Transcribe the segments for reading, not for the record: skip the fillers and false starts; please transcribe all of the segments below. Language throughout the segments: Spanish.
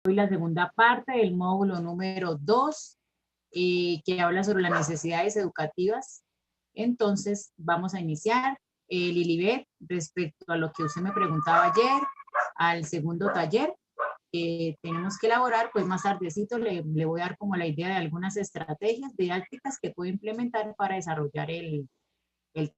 Hoy la segunda parte del módulo número 2, que habla sobre las necesidades educativas. Entonces, vamos a iniciar. Lilibet, respecto a lo que usted me preguntaba ayer, al segundo taller, tenemos que elaborar, pues más tardecito le voy a dar como la idea de algunas estrategias didácticas que puede implementar para desarrollar el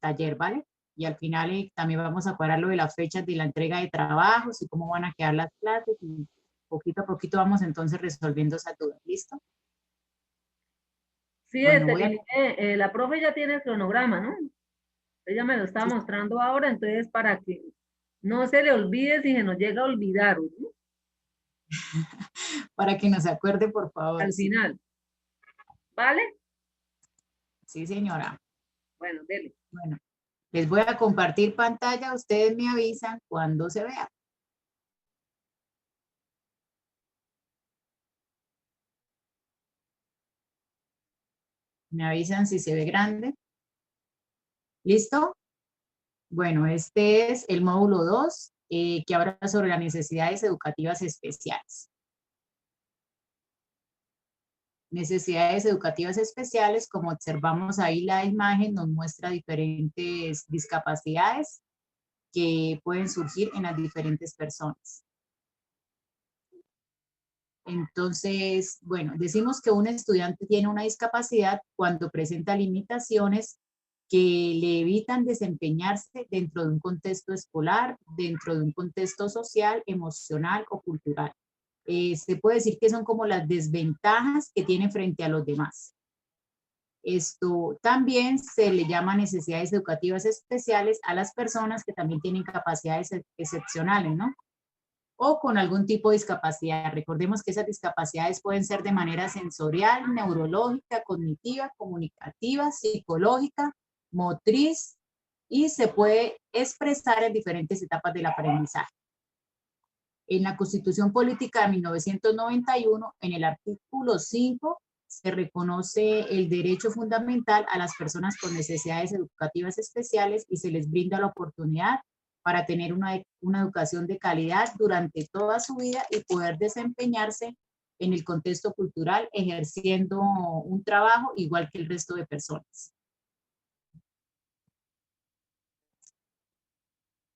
taller, ¿vale? Y al final también vamos a cuadrar lo de las fechas de la entrega de trabajos y cómo van a quedar las clases y poquito a poquito vamos entonces resolviendo esas dudas. ¿Listo? Sí, Bueno, voy a... la profe ya tiene el cronograma, ¿no? Ella me lo está Sí, mostrando ahora, entonces para que no se le olvide si se nos llega a olvidar, ¿no? para que nos acuerde, por favor. Al Sí, final, ¿vale? sí, señora. Bueno, dele. Bueno, les voy a compartir pantalla. Ustedes me avisan cuando se vea. Me avisan si se ve grande. ¿Listo? Bueno, este es el módulo 2, que habla sobre las necesidades educativas especiales. Necesidades educativas especiales, como observamos ahí la imagen, nos muestra diferentes discapacidades que pueden surgir en las diferentes personas. Entonces, bueno, decimos que un estudiante tiene una discapacidad cuando presenta limitaciones que le evitan desempeñarse dentro de un contexto escolar, dentro de un contexto social, emocional o cultural. Se puede decir que son como las desventajas que tiene frente a los demás. Esto también se le llama necesidades educativas especiales a las personas que también tienen capacidades excepcionales, ¿no? O con algún tipo de discapacidad. Recordemos que esas discapacidades pueden ser de manera sensorial, neurológica, cognitiva, comunicativa, psicológica, motriz, y se puede expresar en diferentes etapas del aprendizaje. En la Constitución Política de 1991, en el artículo 5, se reconoce el derecho fundamental a las personas con necesidades educativas especiales y se les brinda la oportunidad para tener una educación de calidad durante toda su vida y poder desempeñarse en el contexto cultural ejerciendo un trabajo igual que el resto de personas.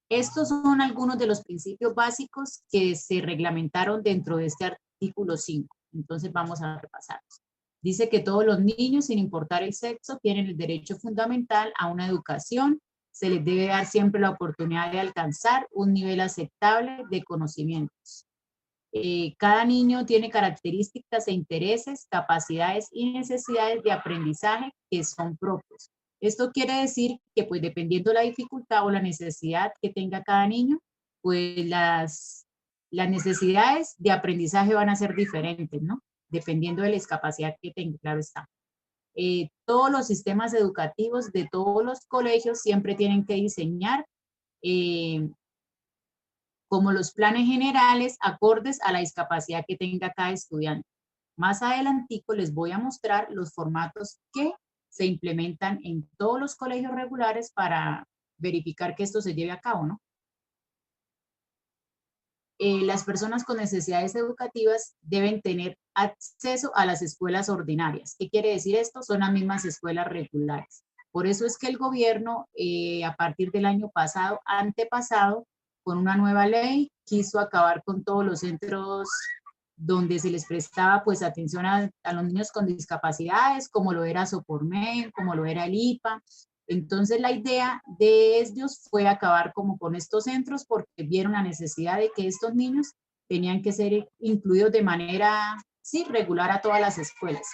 Estos son algunos de los principios básicos que se reglamentaron dentro de este artículo 5. Entonces vamos a repasarlos. Dice que todos los niños, sin importar el sexo, tienen el derecho fundamental a una educación. Se les debe dar siempre la oportunidad de alcanzar un nivel aceptable de conocimientos. Cada niño tiene características e intereses, capacidades y necesidades de aprendizaje que son propios. Esto quiere decir que, pues, dependiendo de la dificultad o la necesidad que tenga cada niño, pues las necesidades de aprendizaje van a ser diferentes, ¿no? Dependiendo de la discapacidad que tenga, claro está. Todos los sistemas educativos de todos los colegios siempre tienen que diseñar como los planes generales acordes a la discapacidad que tenga cada estudiante. Más adelantico les voy a mostrar los formatos que se implementan en todos los colegios regulares para verificar que esto se lleve a cabo, ¿no? Las personas con necesidades educativas deben tener acceso a las escuelas ordinarias. ¿Qué quiere decir esto? Son las mismas escuelas regulares. Por eso es que el gobierno, a partir del año pasado, antepasado, con una nueva ley, quiso acabar con todos los centros donde se les prestaba pues atención a los niños con discapacidades, como lo era Sopormen, como lo era el IPA. Entonces la idea de ellos fue acabar como con estos centros porque vieron la necesidad de que estos niños tenían que ser incluidos de manera, sí, regular a todas las escuelas.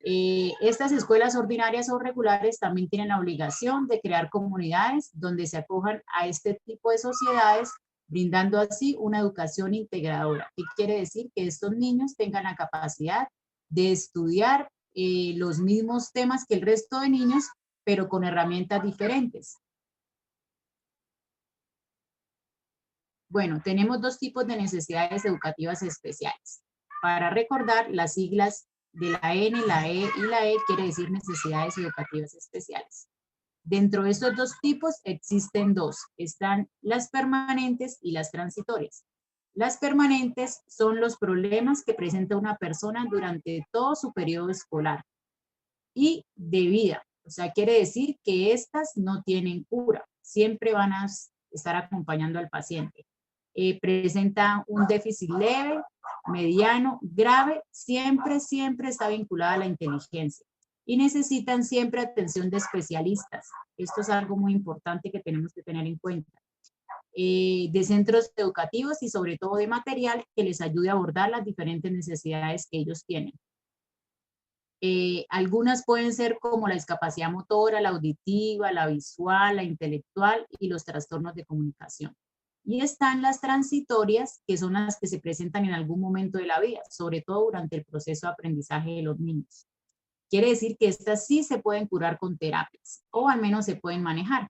Estas escuelas ordinarias o regulares también tienen la obligación de crear comunidades donde se acojan a este tipo de sociedades, brindando así una educación integradora. ¿Qué quiere decir? Que estos niños tengan la capacidad de estudiar los mismos temas que el resto de niños, pero con herramientas diferentes. Bueno, tenemos dos tipos de necesidades educativas especiales. Para recordar, las siglas de la N, la E y la E quiere decir necesidades educativas especiales. Dentro de estos dos tipos existen dos, están las permanentes y las transitorias. Las permanentes son los problemas que presenta una persona durante todo su periodo escolar y de vida. O sea, quiere decir que estas no tienen cura, siempre van a estar acompañando al paciente. Presenta un déficit leve, mediano, grave, siempre está vinculada a la inteligencia y necesitan siempre atención de especialistas. Esto es algo muy importante que tenemos que tener en cuenta. De centros educativos y sobre todo de material que les ayude a abordar las diferentes necesidades que ellos tienen. Algunas pueden ser como la discapacidad motora, la auditiva, la visual, la intelectual y los trastornos de comunicación. Y están las transitorias, que son las que se presentan en algún momento de la vida, sobre todo durante el proceso de aprendizaje de los niños. Quiere decir que estas sí se pueden curar con terapias, o al menos se pueden manejar.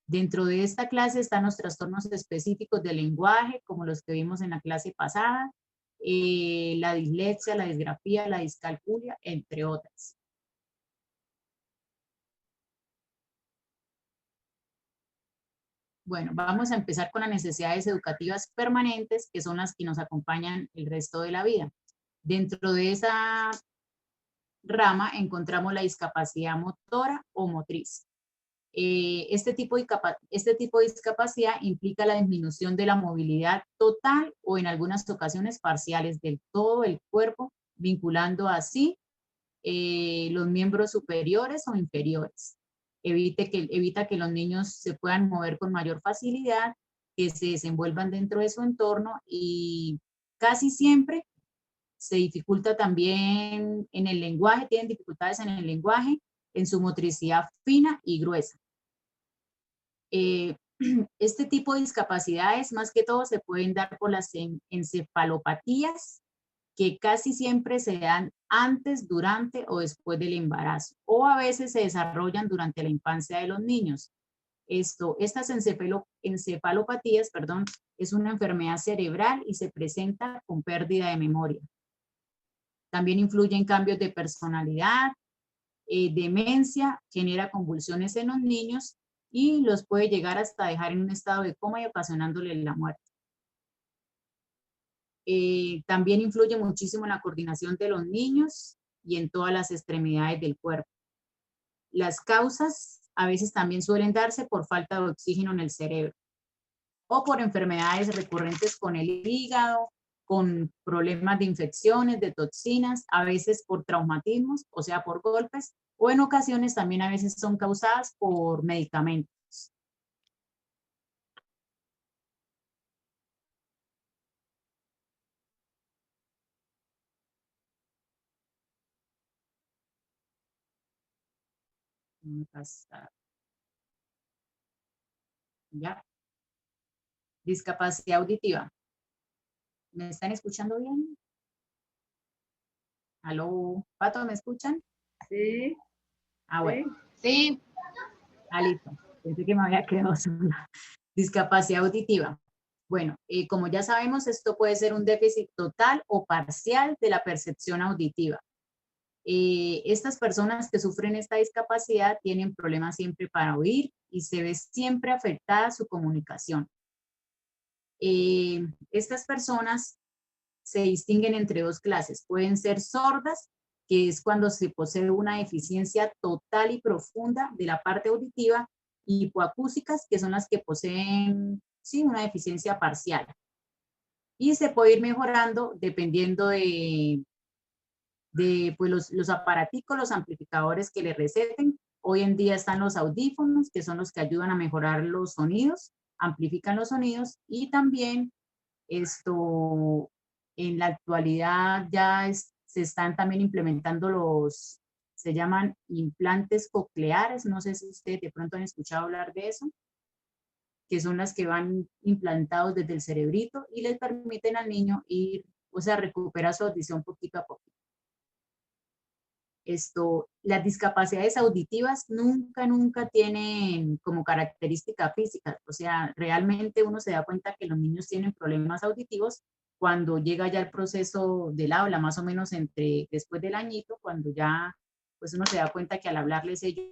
Dentro de esta clase están los trastornos específicos del lenguaje, como los que vimos en la clase pasada, la dislexia, la disgrafía, la discalculia, entre otras. Bueno, vamos a empezar con las necesidades educativas permanentes, que son las que nos acompañan el resto de la vida. Dentro de esa rama encontramos la discapacidad motora o motriz. Este tipo de discapacidad implica la disminución de la movilidad total o en algunas ocasiones parciales del todo el cuerpo, vinculando así los miembros superiores o inferiores. Evita que los niños se puedan mover con mayor facilidad, que se desenvuelvan dentro de su entorno y casi siempre se dificulta también en el lenguaje, tienen dificultades en el lenguaje, en su motricidad fina y gruesa. Este tipo de discapacidades más que todo se pueden dar por las encefalopatías, que casi siempre se dan antes, durante o después del embarazo, o a veces se desarrollan durante la infancia de los niños. Estas encefalopatías, perdón, es una enfermedad cerebral y se presenta con pérdida de memoria. También influyen cambios de personalidad, demencia, genera convulsiones en los niños y los puede llegar hasta dejar en un estado de coma y ocasionándole la muerte. También influye muchísimo en la coordinación de los niños y en todas las extremidades del cuerpo. Las causas a veces también suelen darse por falta de oxígeno en el cerebro o por enfermedades recurrentes con el hígado, con problemas de infecciones, de toxinas, a veces por traumatismos, o sea, por golpes, o en ocasiones también a veces son causadas por medicamentos. ¿Ya? Discapacidad auditiva. ¿Me están escuchando bien? ¿Aló? ¿Pato, me escuchan? Sí. Ah, bueno. Sí. Ah, listo. Pensé que me había quedado sola. Discapacidad auditiva. Bueno, como ya sabemos, esto puede ser un déficit total o parcial de la percepción auditiva. Estas personas que sufren esta discapacidad tienen problemas siempre para oír y se ve siempre afectada su comunicación. Estas personas se distinguen entre dos clases. Pueden ser sordas, que es cuando se posee una deficiencia total y profunda de la parte auditiva, y hipoacúsicas, que son las que poseen, sí, una deficiencia parcial. Y se puede ir mejorando dependiendo de pues los aparaticos, los amplificadores que le receten. Hoy en día están los audífonos, que son los que ayudan a mejorar los sonidos, amplifican los sonidos, y también en la actualidad ya se están también implementando se llaman implantes cocleares, no sé si ustedes de pronto han escuchado hablar de eso, que son las que van implantados desde el cerebrito y les permiten al niño ir, o sea, recuperar su audición poquito a poco. Las discapacidades auditivas nunca tienen como característica física, o sea, realmente uno se da cuenta que los niños tienen problemas auditivos cuando llega ya el proceso del habla, más o menos después del añito, cuando ya, pues uno se da cuenta que al hablarles ellos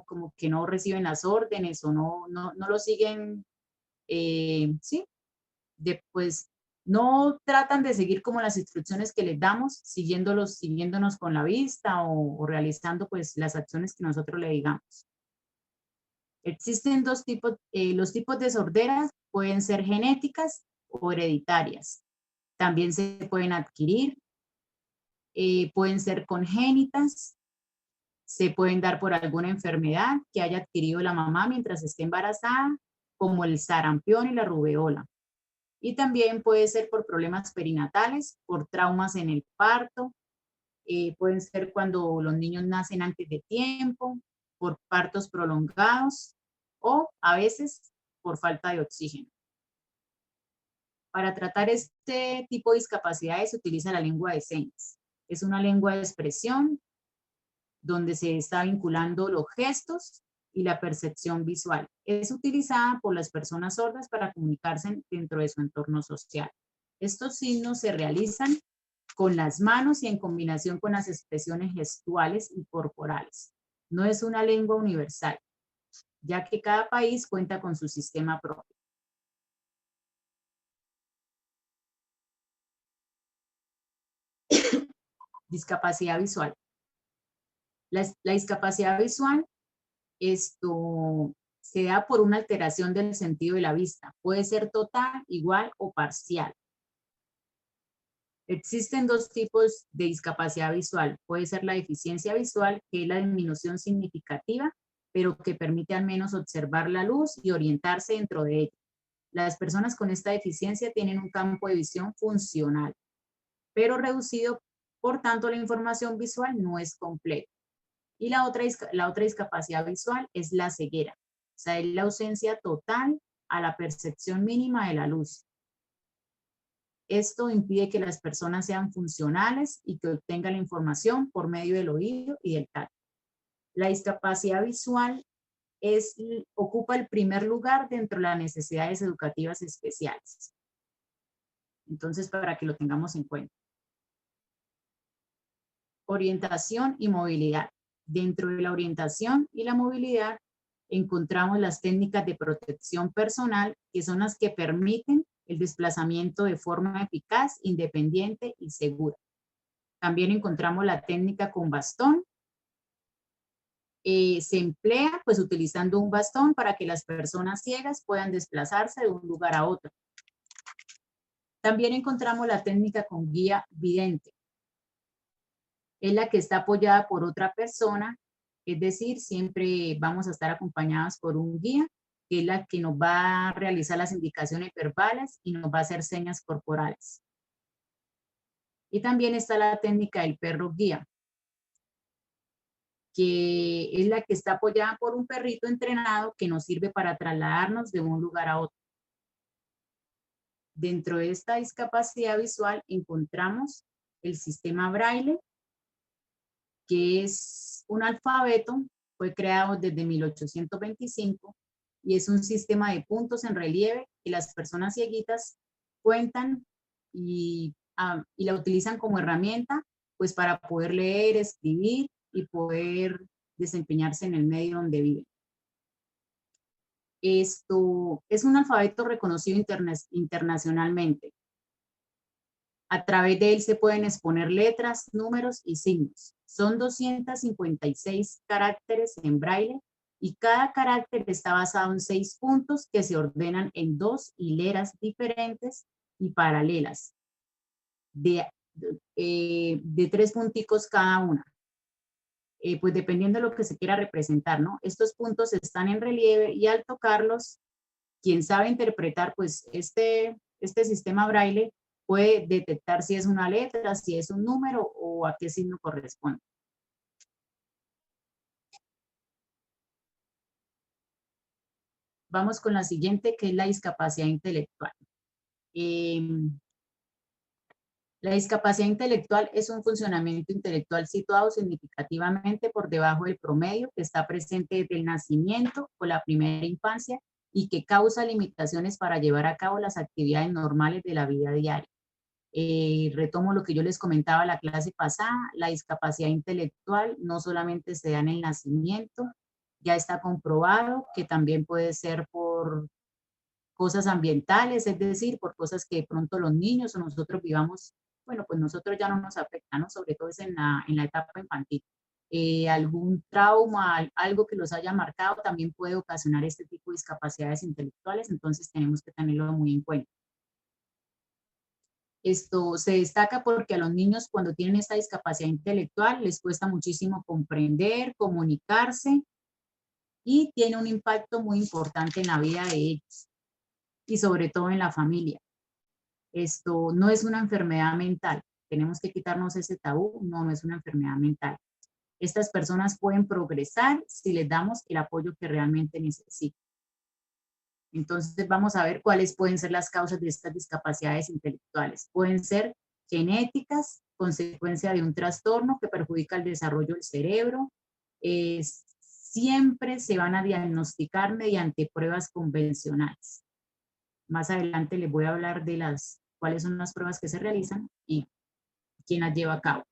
como que no reciben las órdenes o no lo siguen, sí, pues no tratan de seguir como las instrucciones que les damos, siguiéndonos con la vista o realizando pues las acciones que nosotros le digamos. Existen dos tipos, los tipos de sorderas pueden ser genéticas o hereditarias. También se pueden adquirir, pueden ser congénitas, se pueden dar por alguna enfermedad que haya adquirido la mamá mientras esté embarazada, como el sarampión y la rubeola. Y también puede ser por problemas perinatales, por traumas en el parto, pueden ser cuando los niños nacen antes de tiempo, por partos prolongados o a veces por falta de oxígeno. Para tratar este tipo de discapacidades se utiliza la lengua de señas. Es una lengua de expresión donde se está vinculando los gestos y la percepción visual. Es utilizada por las personas sordas para comunicarse dentro de su entorno social. Estos signos se realizan con las manos y en combinación con las expresiones gestuales y corporales. No es una lengua universal, ya que cada país cuenta con su sistema propio. Discapacidad visual. La discapacidad visual se da por una alteración del sentido de la vista. Puede ser total, igual o parcial. Existen dos tipos de discapacidad visual. Puede ser la deficiencia visual, que es la disminución significativa, pero que permite al menos observar la luz y orientarse dentro de ella. Las personas con esta deficiencia tienen un campo de visión funcional, pero reducido, por tanto la información visual no es completa. Y la otra discapacidad visual es la ceguera, o sea, es la ausencia total a la percepción mínima de la luz. Esto impide que las personas sean funcionales y que obtengan la información por medio del oído y del tacto. La discapacidad visual ocupa el primer lugar dentro de las necesidades educativas especiales. Entonces, para que lo tengamos en cuenta. Orientación y movilidad. Dentro de la orientación y la movilidad encontramos las técnicas de protección personal, que son las que permiten el desplazamiento de forma eficaz, independiente y segura. También encontramos la técnica con bastón. Se emplea pues utilizando un bastón para que las personas ciegas puedan desplazarse de un lugar a otro. También encontramos la técnica con guía vidente. Es la que está apoyada por otra persona, es decir, siempre vamos a estar acompañados por un guía, que es la que nos va a realizar las indicaciones verbales y nos va a hacer señas corporales. Y también está la técnica del perro guía, que es la que está apoyada por un perrito entrenado que nos sirve para trasladarnos de un lugar a otro. Dentro de esta discapacidad visual encontramos el sistema Braille, que es un alfabeto, fue creado desde 1825 y es un sistema de puntos en relieve que las personas cieguitas cuentan y la utilizan como herramienta pues para poder leer, escribir y poder desempeñarse en el medio donde viven. Esto es un alfabeto reconocido internacionalmente. A través de él se pueden exponer letras, números y signos. Son 256 caracteres en braille y cada carácter está basado en 6 puntos que se ordenan en 2 hileras diferentes y paralelas de 3 punticos cada una. Pues dependiendo de lo que se quiera representar, ¿no? Estos puntos están en relieve y al tocarlos, quien sabe interpretar pues este sistema braille puede detectar si es una letra, si es un número o a qué signo corresponde. Vamos con la siguiente, que es la discapacidad intelectual. La discapacidad intelectual es un funcionamiento intelectual situado significativamente por debajo del promedio, que está presente desde el nacimiento o la primera infancia y que causa limitaciones para llevar a cabo las actividades normales de la vida diaria. Retomo lo que yo les comentaba la clase pasada, la discapacidad intelectual no solamente se da en el nacimiento, ya está comprobado que también puede ser por cosas ambientales, es decir, por cosas que de pronto los niños o nosotros vivamos, bueno, pues nosotros ya no nos afecta, ¿no? Sobre todo es en la etapa infantil. Algún trauma, algo que los haya marcado, también puede ocasionar este tipo de discapacidades intelectuales, entonces tenemos que tenerlo muy en cuenta. Esto se destaca porque a los niños cuando tienen esta discapacidad intelectual les cuesta muchísimo comprender, comunicarse y tiene un impacto muy importante en la vida de ellos y sobre todo en la familia. Esto no es una enfermedad mental, tenemos que quitarnos ese tabú, no, no es una enfermedad mental. Estas personas pueden progresar si les damos el apoyo que realmente necesitan. Entonces vamos a ver cuáles pueden ser las causas de estas discapacidades intelectuales. Pueden ser genéticas, consecuencia de un trastorno que perjudica el desarrollo del cerebro. Siempre se van a diagnosticar mediante pruebas convencionales. Más adelante les voy a hablar de cuáles son las pruebas que se realizan y quién las lleva a cabo.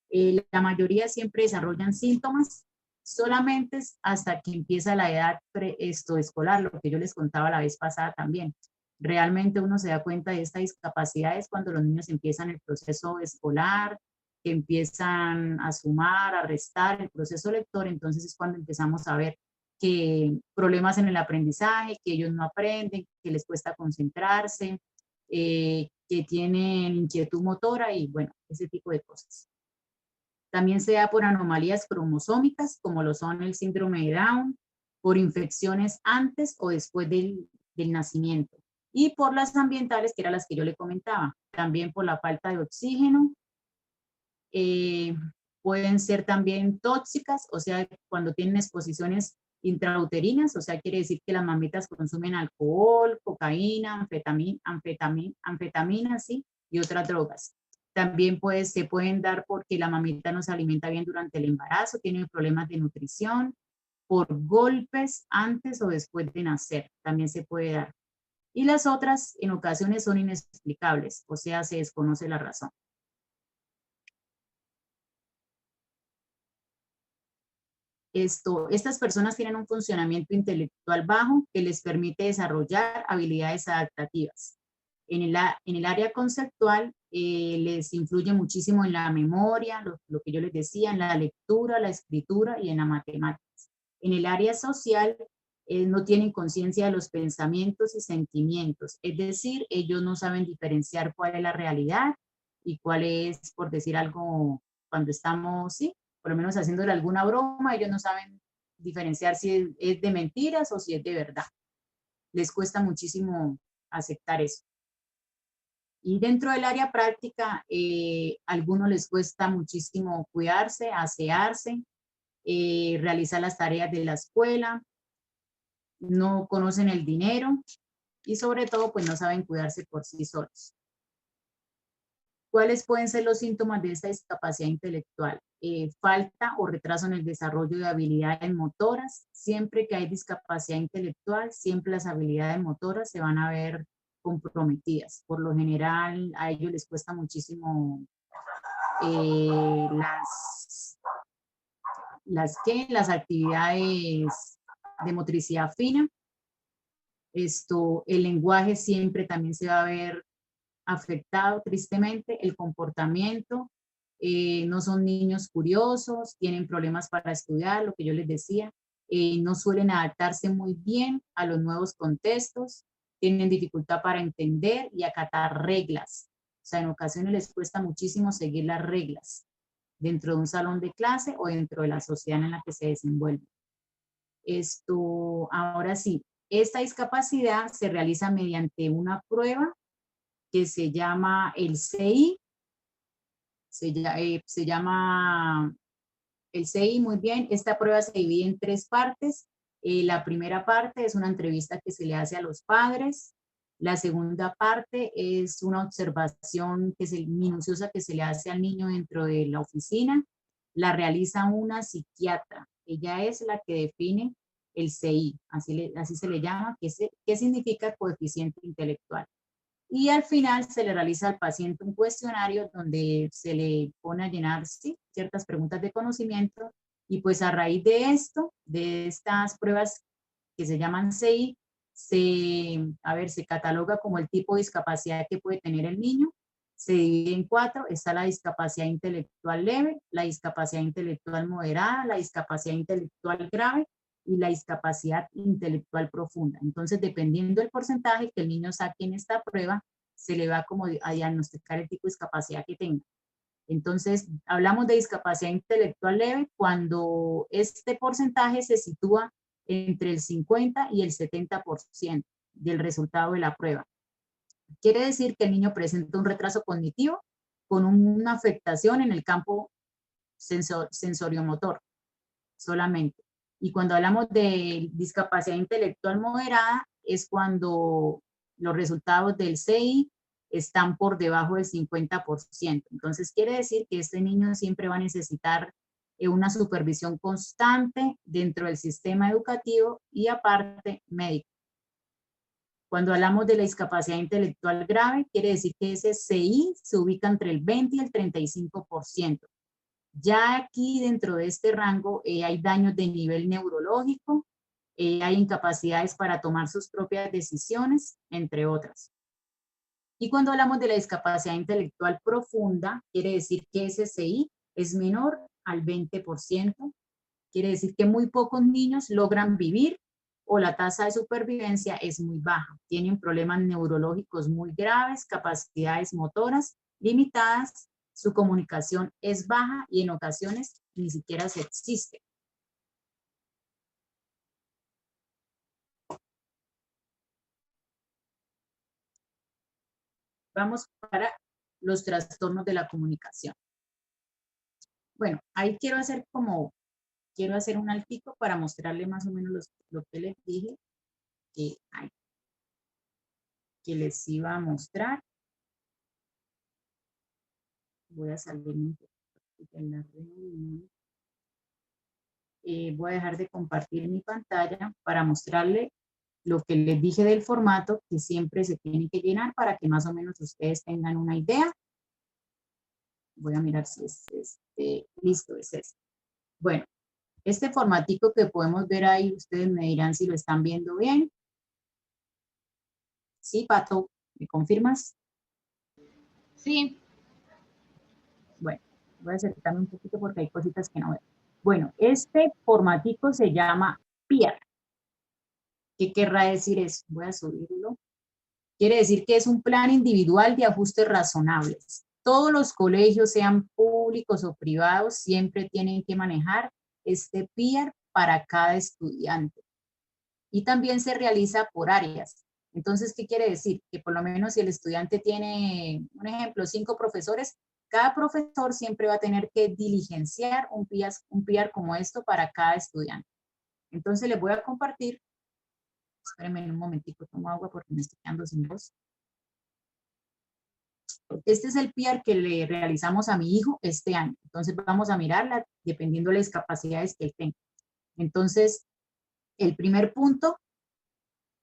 La mayoría siempre desarrollan síntomas solamente hasta que empieza la edad escolar, lo que yo les contaba la vez pasada también. Realmente uno se da cuenta de esta discapacidad es cuando los niños empiezan el proceso escolar, que empiezan a sumar, a restar, el proceso lector, entonces es cuando empezamos a ver que problemas en el aprendizaje, que ellos no aprenden, que les cuesta concentrarse, que tienen inquietud motora y bueno, ese tipo de cosas. También se da por anomalías cromosómicas, como lo son el síndrome de Down, por infecciones antes o después del nacimiento, y por las ambientales, que eran las que yo le comentaba, también por la falta de oxígeno, pueden ser también tóxicas, o sea, cuando tienen exposiciones intrauterinas, o sea, quiere decir que las mamitas consumen alcohol, cocaína, anfetamina, ¿sí? Y otras drogas. También se pueden dar porque la mamita no se alimenta bien durante el embarazo, tiene problemas de nutrición, por golpes antes o después de nacer, también se puede dar. Y las otras en ocasiones son inexplicables, o sea, se desconoce la razón. Estas personas tienen un funcionamiento intelectual bajo que les permite desarrollar habilidades adaptativas. En el área conceptual les influye muchísimo en la memoria, lo que yo les decía, en la lectura, la escritura y en la matemáticas. En el área social no tienen conciencia de los pensamientos y sentimientos, es decir, ellos no saben diferenciar cuál es la realidad y cuál es, por decir algo, cuando estamos, sí, por lo menos haciéndole alguna broma, ellos no saben diferenciar si es de mentiras o si es de verdad. Les cuesta muchísimo aceptar eso. Y dentro del área práctica, a algunos les cuesta muchísimo cuidarse, asearse, realizar las tareas de la escuela, no conocen el dinero y sobre todo pues no saben cuidarse por sí solos. ¿Cuáles pueden ser los síntomas de esta discapacidad intelectual? Falta o retraso en el desarrollo de habilidades motoras. Siempre que hay discapacidad intelectual, siempre las habilidades motoras se van a ver comprometidas. Por lo general, a ellos les cuesta muchísimo las actividades de motricidad fina. El lenguaje siempre también se va a ver afectado tristemente, el comportamiento, no son niños curiosos, tienen problemas para estudiar, lo que yo les decía, no suelen adaptarse muy bien a los nuevos contextos, tienen dificultad para entender y acatar reglas. O sea, en ocasiones les cuesta muchísimo seguir las reglas dentro de un salón de clase o dentro de la sociedad en la que se desenvuelven. Ahora sí, esta discapacidad se realiza mediante una prueba que se llama el CI, se llama el CI, muy bien. Esta prueba se divide en 3 partes. La primera parte es una entrevista que se le hace a los padres. La segunda parte es una observación minuciosa que se le hace al niño dentro de la oficina. La realiza una psiquiatra. Ella es la que define el CI, así se le llama, ¿qué significa coeficiente intelectual? Y al final se le realiza al paciente un cuestionario donde se le pone a llenar ciertas preguntas de conocimiento y pues a raíz de esto, de estas pruebas que se llaman CI, se cataloga como el tipo de discapacidad que puede tener el niño. Se divide en 4, está la discapacidad intelectual leve, la discapacidad intelectual moderada, la discapacidad intelectual grave y la discapacidad intelectual profunda. Entonces, dependiendo del porcentaje que el niño saque en esta prueba, se le va como a diagnosticar el tipo de discapacidad que tenga. Entonces, hablamos de discapacidad intelectual leve cuando este porcentaje se sitúa entre el 50 y el 70% del resultado de la prueba. Quiere decir que el niño presenta un retraso cognitivo con una afectación en el campo sensoriomotor solamente. Y cuando hablamos de discapacidad intelectual moderada, es cuando los resultados del CI están por debajo del 50%. Entonces, quiere decir que este niño siempre va a necesitar una supervisión constante dentro del sistema educativo y aparte médico. Cuando hablamos de la discapacidad intelectual grave, quiere decir que ese CI se ubica entre el 20 y el 35%. Ya aquí dentro de este rango hay daños de nivel neurológico, hay incapacidades para tomar sus propias decisiones, entre otras. Y cuando hablamos de la discapacidad intelectual profunda, quiere decir que ese CI es menor al 20%, quiere decir que muy pocos niños logran vivir o la tasa de supervivencia es muy baja. Tienen problemas neurológicos muy graves, capacidades motoras limitadas, su comunicación es baja y en ocasiones ni siquiera se existe. Vamos para los trastornos de la comunicación. Bueno, ahí quiero hacer un altico para mostrarle más o menos lo que les dije que les iba a mostrar. Voy a salir un poquito en la reunión. Voy a dejar de compartir mi pantalla para mostrarle lo que les dije del formato que siempre se tiene que llenar para que más o menos ustedes tengan una idea. Voy a mirar si es listo, es este. Bueno, este formatico que podemos ver ahí, ustedes me dirán si lo están viendo bien. Sí, Pato, ¿me confirmas? Sí. Bueno, voy a acercarme un poquito porque hay cositas que no veo. Bueno, este formatico se llama PIER. ¿Qué querrá decir eso? Voy a subirlo. Quiere decir que es un plan individual de ajustes razonables. Todos los colegios, sean públicos o privados, siempre tienen que manejar este PIER para cada estudiante. Y también se realiza por áreas. Entonces, ¿qué quiere decir? Que por lo menos si el estudiante tiene, un ejemplo, 5 profesores, cada profesor siempre va a tener que diligenciar un PIER como esto para cada estudiante. Entonces, les voy a compartir. Espérenme un momentico, tomo agua porque me estoy quedando sin voz. Este es el PIER que le realizamos a mi hijo este año. Entonces vamos a mirarla dependiendo de las capacidades que él tenga. Entonces, el primer punto,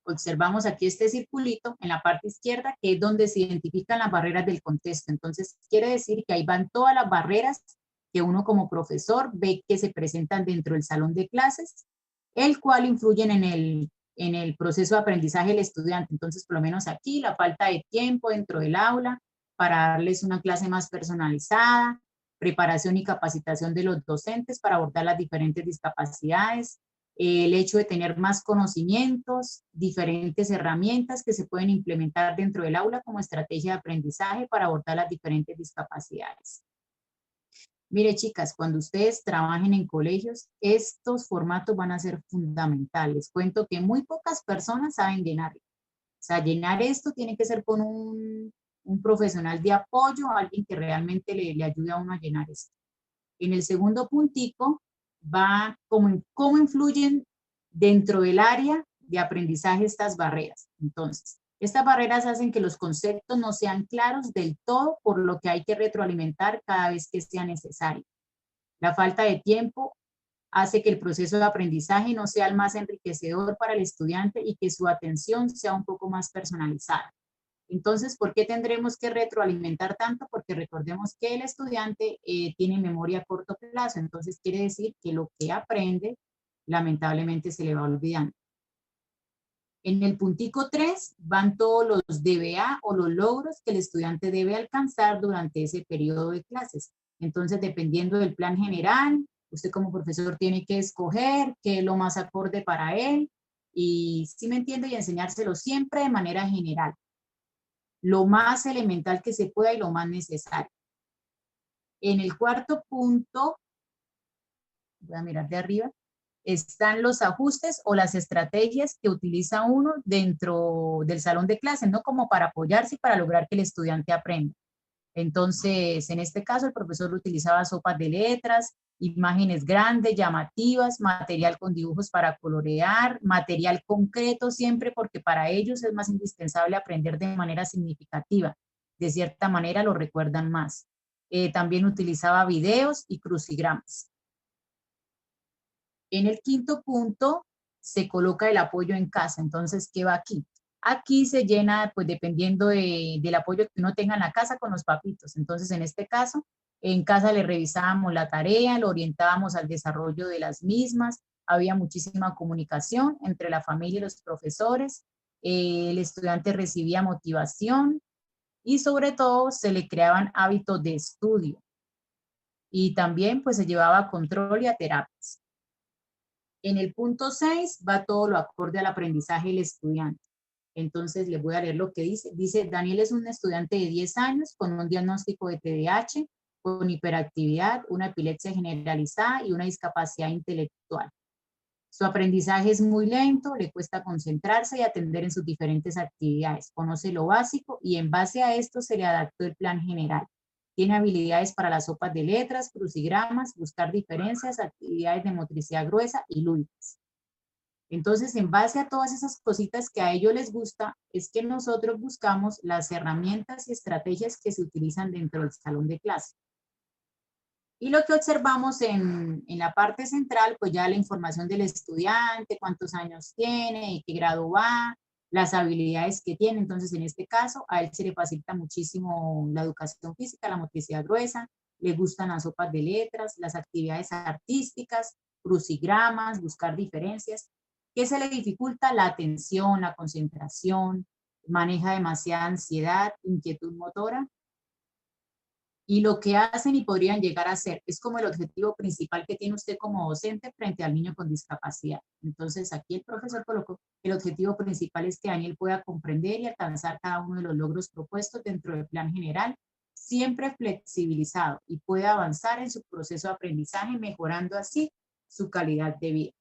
observamos aquí este circulito en la parte izquierda, que es donde se identifican las barreras del contexto. Entonces, quiere decir que ahí van todas las barreras que uno como profesor ve que se presentan dentro del salón de clases, el cual influyen en el proceso de aprendizaje del estudiante. Entonces, por lo menos aquí, la falta de tiempo dentro del aula para darles una clase más personalizada, preparación y capacitación de los docentes para abordar las diferentes discapacidades, el hecho de tener más conocimientos, diferentes herramientas que se pueden implementar dentro del aula como estrategia de aprendizaje para abordar las diferentes discapacidades. Mire, chicas, cuando ustedes trabajen en colegios, estos formatos van a ser fundamentales. Cuento que muy pocas personas saben llenarlo. O sea, llenar esto tiene que ser con un profesional de apoyo, alguien que realmente le ayude a uno a llenar esto. En el segundo puntico va cómo influyen dentro del área de aprendizaje estas barreras. Entonces, estas barreras hacen que los conceptos no sean claros del todo, por lo que hay que retroalimentar cada vez que sea necesario. La falta de tiempo hace que el proceso de aprendizaje no sea el más enriquecedor para el estudiante y que su atención sea un poco más personalizada. Entonces, ¿por qué tendremos que retroalimentar tanto? Porque recordemos que el estudiante tiene memoria a corto plazo, entonces quiere decir que lo que aprende lamentablemente se le va olvidando. En el puntico 3 van todos los DBA o los logros que el estudiante debe alcanzar durante ese periodo de clases. Entonces, dependiendo del plan general, usted como profesor tiene que escoger qué es lo más acorde para él y, si me entiende, y enseñárselo siempre de manera general. Lo más elemental que se pueda y lo más necesario. En el cuarto punto, voy a mirar de arriba, están los ajustes o las estrategias que utiliza uno dentro del salón de clases, ¿no? Como para apoyarse y para lograr que el estudiante aprenda. Entonces, en este caso, el profesor utilizaba sopas de letras, imágenes grandes, llamativas, material con dibujos para colorear, material concreto siempre, porque para ellos es más indispensable aprender de manera significativa. De cierta manera lo recuerdan más. También utilizaba videos y crucigramas. En el quinto punto se coloca el apoyo en casa. Entonces, ¿qué va aquí? Aquí se llena, pues dependiendo del apoyo que uno tenga en la casa con los papitos. Entonces, en este caso, en casa le revisábamos la tarea, lo orientábamos al desarrollo de las mismas, había muchísima comunicación entre la familia y los profesores, el estudiante recibía motivación y sobre todo se le creaban hábitos de estudio. Y también pues se llevaba control y a terapias. En el punto 6 va todo lo acorde al aprendizaje del estudiante. Entonces les voy a leer lo que dice. Dice, Daniel es un estudiante de 10 años con un diagnóstico de TDAH, con hiperactividad, una epilepsia generalizada y una discapacidad intelectual. Su aprendizaje es muy lento, le cuesta concentrarse y atender en sus diferentes actividades. Conoce lo básico y en base a esto se le adaptó el plan general. Tiene habilidades para las sopas de letras, crucigramas, buscar diferencias, actividades de motricidad gruesa y lúdicas. Entonces, en base a todas esas cositas que a ellos les gusta, es que nosotros buscamos las herramientas y estrategias que se utilizan dentro del salón de clase. Y lo que observamos en la parte central, pues ya la información del estudiante, cuántos años tiene, en qué grado va, las habilidades que tiene. Entonces, en este caso, a él se le facilita muchísimo la educación física, la motricidad gruesa, le gustan las sopas de letras, las actividades artísticas, crucigramas, buscar diferencias. ¿Qué se le dificulta? La atención, la concentración, maneja demasiada ansiedad, inquietud motora. Y lo que hacen y podrían llegar a hacer es como el objetivo principal que tiene usted como docente frente al niño con discapacidad. Entonces, aquí el profesor colocó que el objetivo principal es que Daniel pueda comprender y alcanzar cada uno de los logros propuestos dentro del plan general, siempre flexibilizado y pueda avanzar en su proceso de aprendizaje, mejorando así su calidad de vida.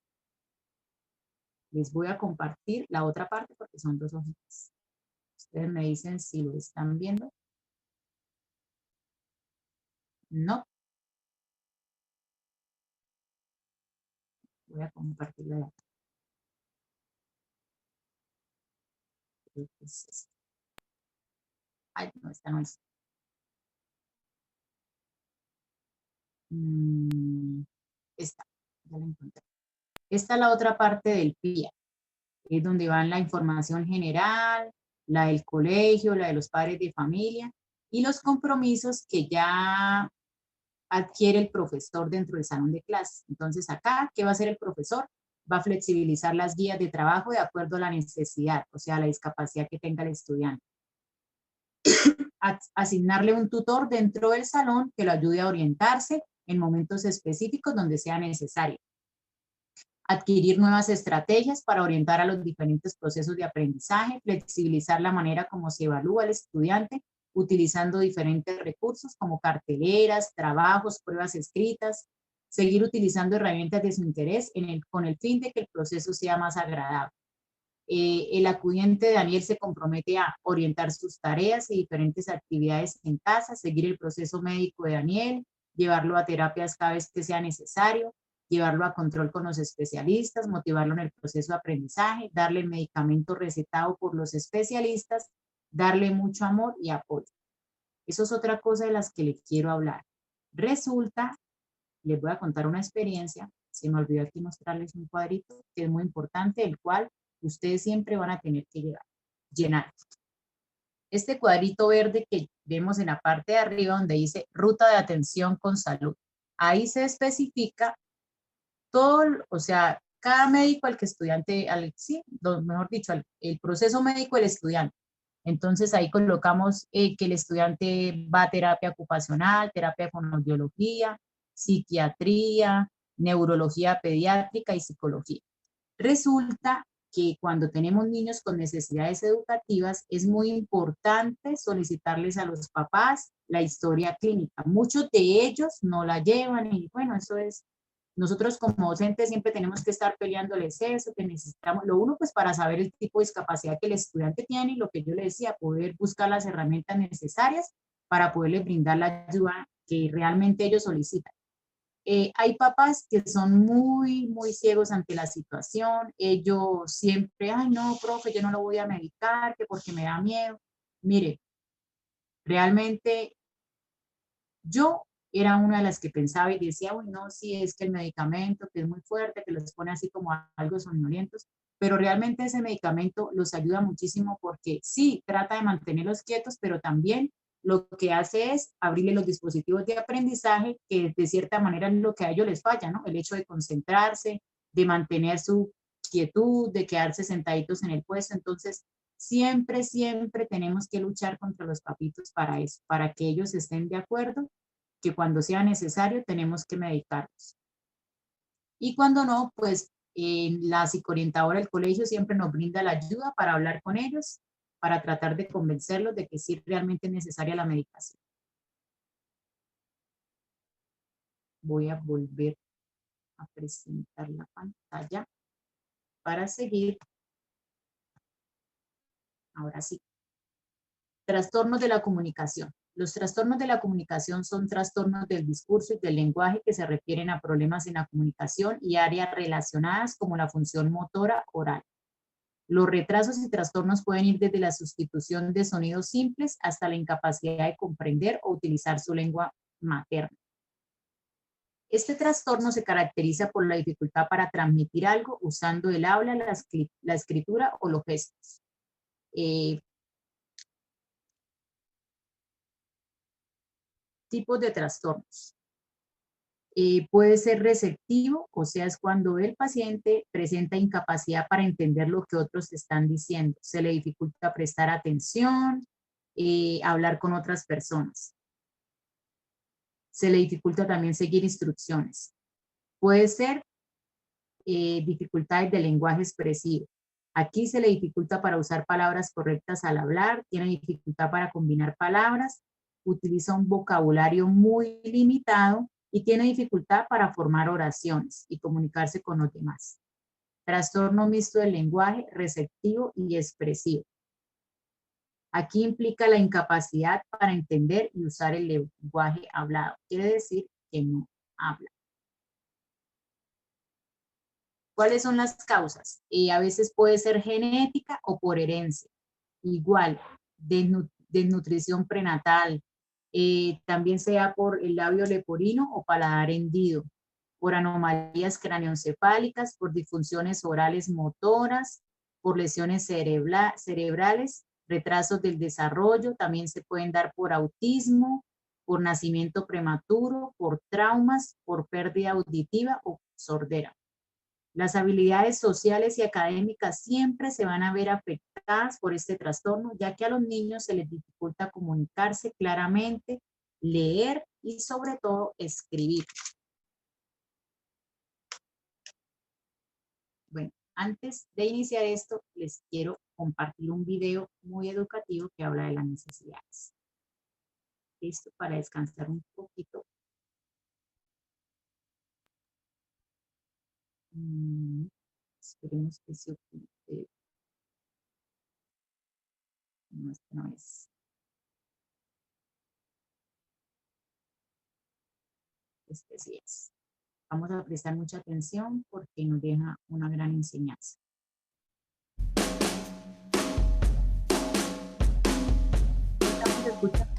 Les voy a compartir la otra parte porque son dos hojitas. Ustedes me dicen si lo están viendo. No. Voy a compartirla de acá. Creo que es esta. Ay, no, esta no es. Esta, ya la encontré. Esta es la otra parte del PIA. Es donde van la información general, la del colegio, la de los padres de familia y los compromisos que ya adquiere el profesor dentro del salón de clases. Entonces acá, ¿qué va a hacer el profesor? Va a flexibilizar las guías de trabajo de acuerdo a la necesidad, o sea, la discapacidad que tenga el estudiante. Asignarle un tutor dentro del salón que lo ayude a orientarse en momentos específicos donde sea necesario. Adquirir nuevas estrategias para orientar a los diferentes procesos de aprendizaje, flexibilizar la manera como se evalúa al estudiante, utilizando diferentes recursos como carteleras, trabajos, pruebas escritas, seguir utilizando herramientas de su interés con el fin de que el proceso sea más agradable. El acudiente Daniel se compromete a orientar sus tareas y diferentes actividades en casa, seguir el proceso médico de Daniel, llevarlo a terapias cada vez que sea necesario, llevarlo a control con los especialistas, motivarlo en el proceso de aprendizaje, darle el medicamento recetado por los especialistas, darle mucho amor y apoyo. Eso es otra cosa de las que les quiero hablar. Resulta, les voy a contar una experiencia, se me olvidó aquí mostrarles un cuadrito que es muy importante, el cual ustedes siempre van a tener que llenar. Este cuadrito verde que vemos en la parte de arriba donde dice ruta de atención con salud. Ahí se especifica todo, o sea, cada médico al que estudiante, mejor dicho, el proceso médico del estudiante. Entonces ahí colocamos que el estudiante va a terapia ocupacional, terapia de fonoaudiología, psiquiatría, neurología pediátrica y psicología. Resulta que cuando tenemos niños con necesidades educativas es muy importante solicitarles a los papás la historia clínica. Muchos de ellos no la llevan y bueno, eso es, nosotros como docentes siempre tenemos que estar peleándoles eso, que necesitamos, lo uno pues para saber el tipo de discapacidad que el estudiante tiene y lo que yo le decía, poder buscar las herramientas necesarias para poderles brindar la ayuda que realmente ellos solicitan. Hay papás que son muy ciegos ante la situación. Ellos siempre, ay no, profe, yo no lo voy a medicar, que porque me da miedo. Mire, realmente yo era una de las que pensaba y decía, uy, no, sí, es que el medicamento que es muy fuerte, que los pone así como algo somnolientos, pero realmente ese medicamento los ayuda muchísimo porque sí, trata de mantenerlos quietos, pero también lo que hace es abrirle los dispositivos de aprendizaje, que de cierta manera es lo que a ellos les falla, ¿no? El hecho de concentrarse, de mantener su quietud, de quedarse sentaditos en el puesto. Entonces, siempre tenemos que luchar contra los papitos para eso, para que ellos estén de acuerdo que cuando sea necesario tenemos que medicarlos. Y cuando no, pues la psicoorientadora del colegio siempre nos brinda la ayuda para hablar con ellos, para tratar de convencerlos de que sí realmente es necesaria la medicación. Voy a volver a presentar la pantalla para seguir. Ahora sí. Trastornos de la comunicación. Los trastornos de la comunicación son trastornos del discurso y del lenguaje que se refieren a problemas en la comunicación y áreas relacionadas como la función motora oral. Los retrasos y trastornos pueden ir desde la sustitución de sonidos simples hasta la incapacidad de comprender o utilizar su lengua materna. Este trastorno se caracteriza por la dificultad para transmitir algo usando el habla, la escritura o los gestos. Tipos de trastornos. Puede ser receptivo, o sea, es cuando el paciente presenta incapacidad para entender lo que otros están diciendo. Se le dificulta prestar atención, hablar con otras personas. Se le dificulta también seguir instrucciones. Puede ser dificultades de lenguaje expresivo. Aquí se le dificulta para usar palabras correctas al hablar, tiene dificultad para combinar palabras, utiliza un vocabulario muy limitado y tiene dificultad para formar oraciones y comunicarse con los demás. Trastorno mixto del lenguaje, receptivo y expresivo. Aquí implica la incapacidad para entender y usar el lenguaje hablado. Quiere decir que no habla. ¿Cuáles son las causas? A veces puede ser genética o por herencia. Igual, desnutrición prenatal. También sea por el labio leporino o paladar hendido, por anomalías craneoencefálicas, por disfunciones orales motoras, por lesiones cerebrales, retrasos del desarrollo, también se pueden dar por autismo, por nacimiento prematuro, por traumas, por pérdida auditiva o sordera. Las habilidades sociales y académicas siempre se van a ver afectadas por este trastorno, ya que a los niños se les dificulta comunicarse claramente, leer y sobre todo escribir. Bueno, antes de iniciar esto, les quiero compartir un video muy educativo que habla de las necesidades. Esto para descansar un poquito. Esperemos que se ocupe. No, este no es. Este sí es. Vamos a prestar mucha atención porque nos deja una gran enseñanza. ¿Estamos escuchando?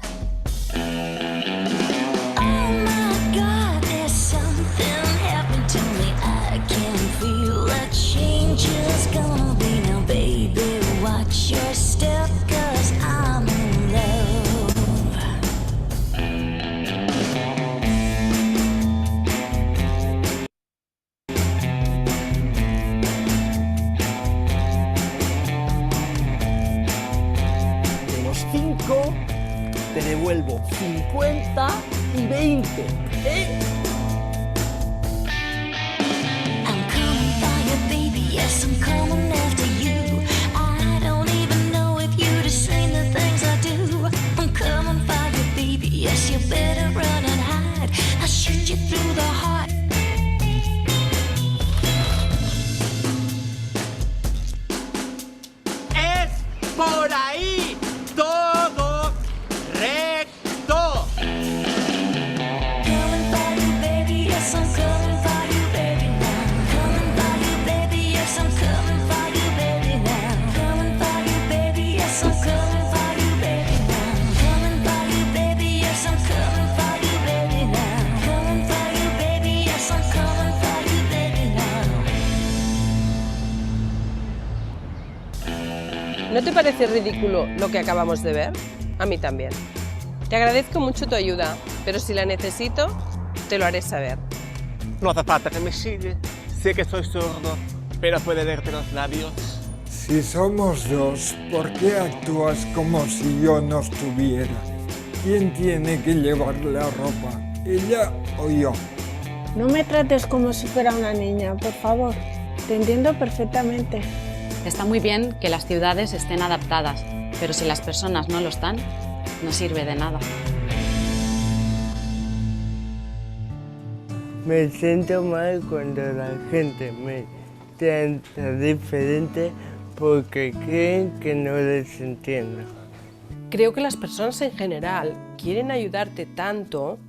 40 y 20. I'm coming for you, baby, yes, I'm coming after you. I don't even know if you'd have seen the things I do. I'm coming for you, baby, yes, you better run and hide. I'll shoot you through the heart. Es por ahí, todo recto. Coming for you, baby, yes, I'm coming for you, baby, now. Coming for you, baby, yes, I'm coming for you, baby, now. Coming for you, baby, yes, I'm coming for you, baby, now. Coming for you, baby, yes, I'm coming for you, baby, now. Coming for you, baby, yes, I'm coming for you, baby, now. ¿No te parece ridículo lo que acabamos de ver? A mí también. Te agradezco mucho tu ayuda, pero si la necesito, te lo haré saber. No hace falta que me sigue. Sé que soy sordo, pero puede leerte los labios. Si somos dos, ¿por qué actúas como si yo no estuviera? ¿Quién tiene que llevar la ropa? ¿Ella o yo? No me trates como si fuera una niña, por favor. Te entiendo perfectamente. Está muy bien que las ciudades estén adaptadas, pero si las personas no lo están, no sirve de nada. Me siento mal cuando la gente me trata diferente porque creen que no les entiendo. Creo que las personas en general quieren ayudarte tanto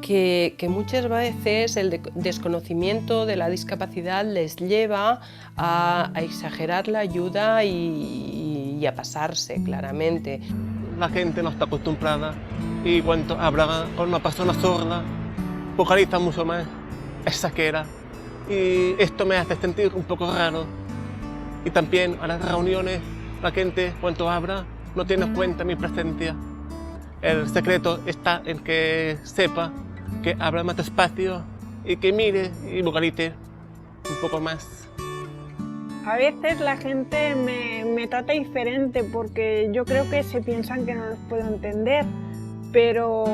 que muchas veces el desconocimiento de la discapacidad les lleva a exagerar la ayuda y a pasarse claramente. La gente no está acostumbrada y cuando habla con una persona sorda, vocaliza mucho más, exagera. Y esto me hace sentir un poco raro. Y también a las reuniones, la gente cuando habla no tiene en cuenta mi presencia. El secreto está en que sepa que habla más despacio y que mire y vocalice un poco más. A veces la gente me trata diferente porque yo creo que se piensan que no los puedo entender, pero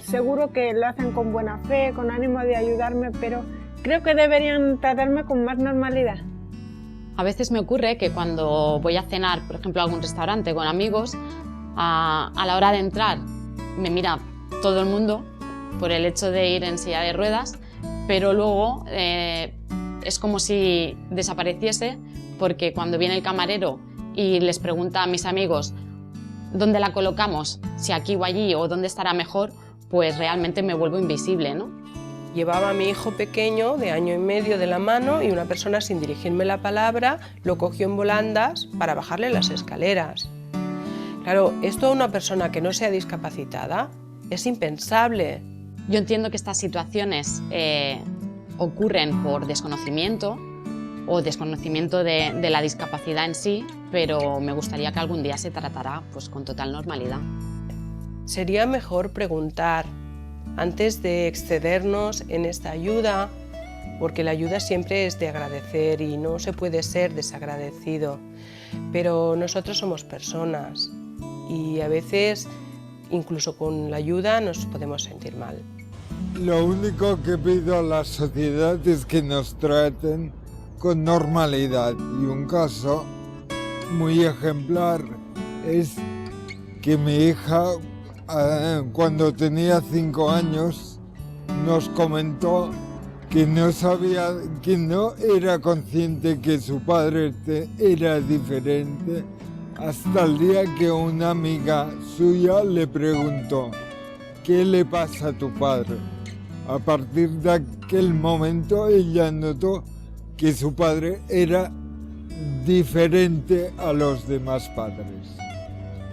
seguro que lo hacen con buena fe, con ánimo de ayudarme, pero creo que deberían tratarme con más normalidad. A veces me ocurre que cuando voy a cenar, por ejemplo, a algún restaurante con amigos, a la hora de entrar me mira todo el mundo por el hecho de ir en silla de ruedas, pero luego es como si desapareciese, porque cuando viene el camarero y les pregunta a mis amigos dónde la colocamos, si aquí o allí o dónde estará mejor, pues realmente me vuelvo invisible, ¿no? Llevaba a mi hijo pequeño de 1 año y medio de la mano y una persona sin dirigirme la palabra lo cogió en volandas para bajarle las escaleras. Claro, esto a una persona que no sea discapacitada es impensable. Yo entiendo que estas situaciones ocurren por desconocimiento o desconocimiento de la discapacidad en sí, pero me gustaría que algún día se tratara pues, con total normalidad. Sería mejor preguntar antes de excedernos en esta ayuda, porque la ayuda siempre es de agradecer y no se puede ser desagradecido. Pero nosotros somos personas y a veces, incluso con la ayuda, nos podemos sentir mal. Lo único que pido a la sociedad es que nos traten con normalidad. Y un caso muy ejemplar es que mi hija, cuando tenía 5 años, nos comentó que no era consciente que su padre era diferente hasta el día que una amiga suya le preguntó: ¿qué le pasa a tu padre? A partir de aquel momento ella notó que su padre era diferente a los demás padres.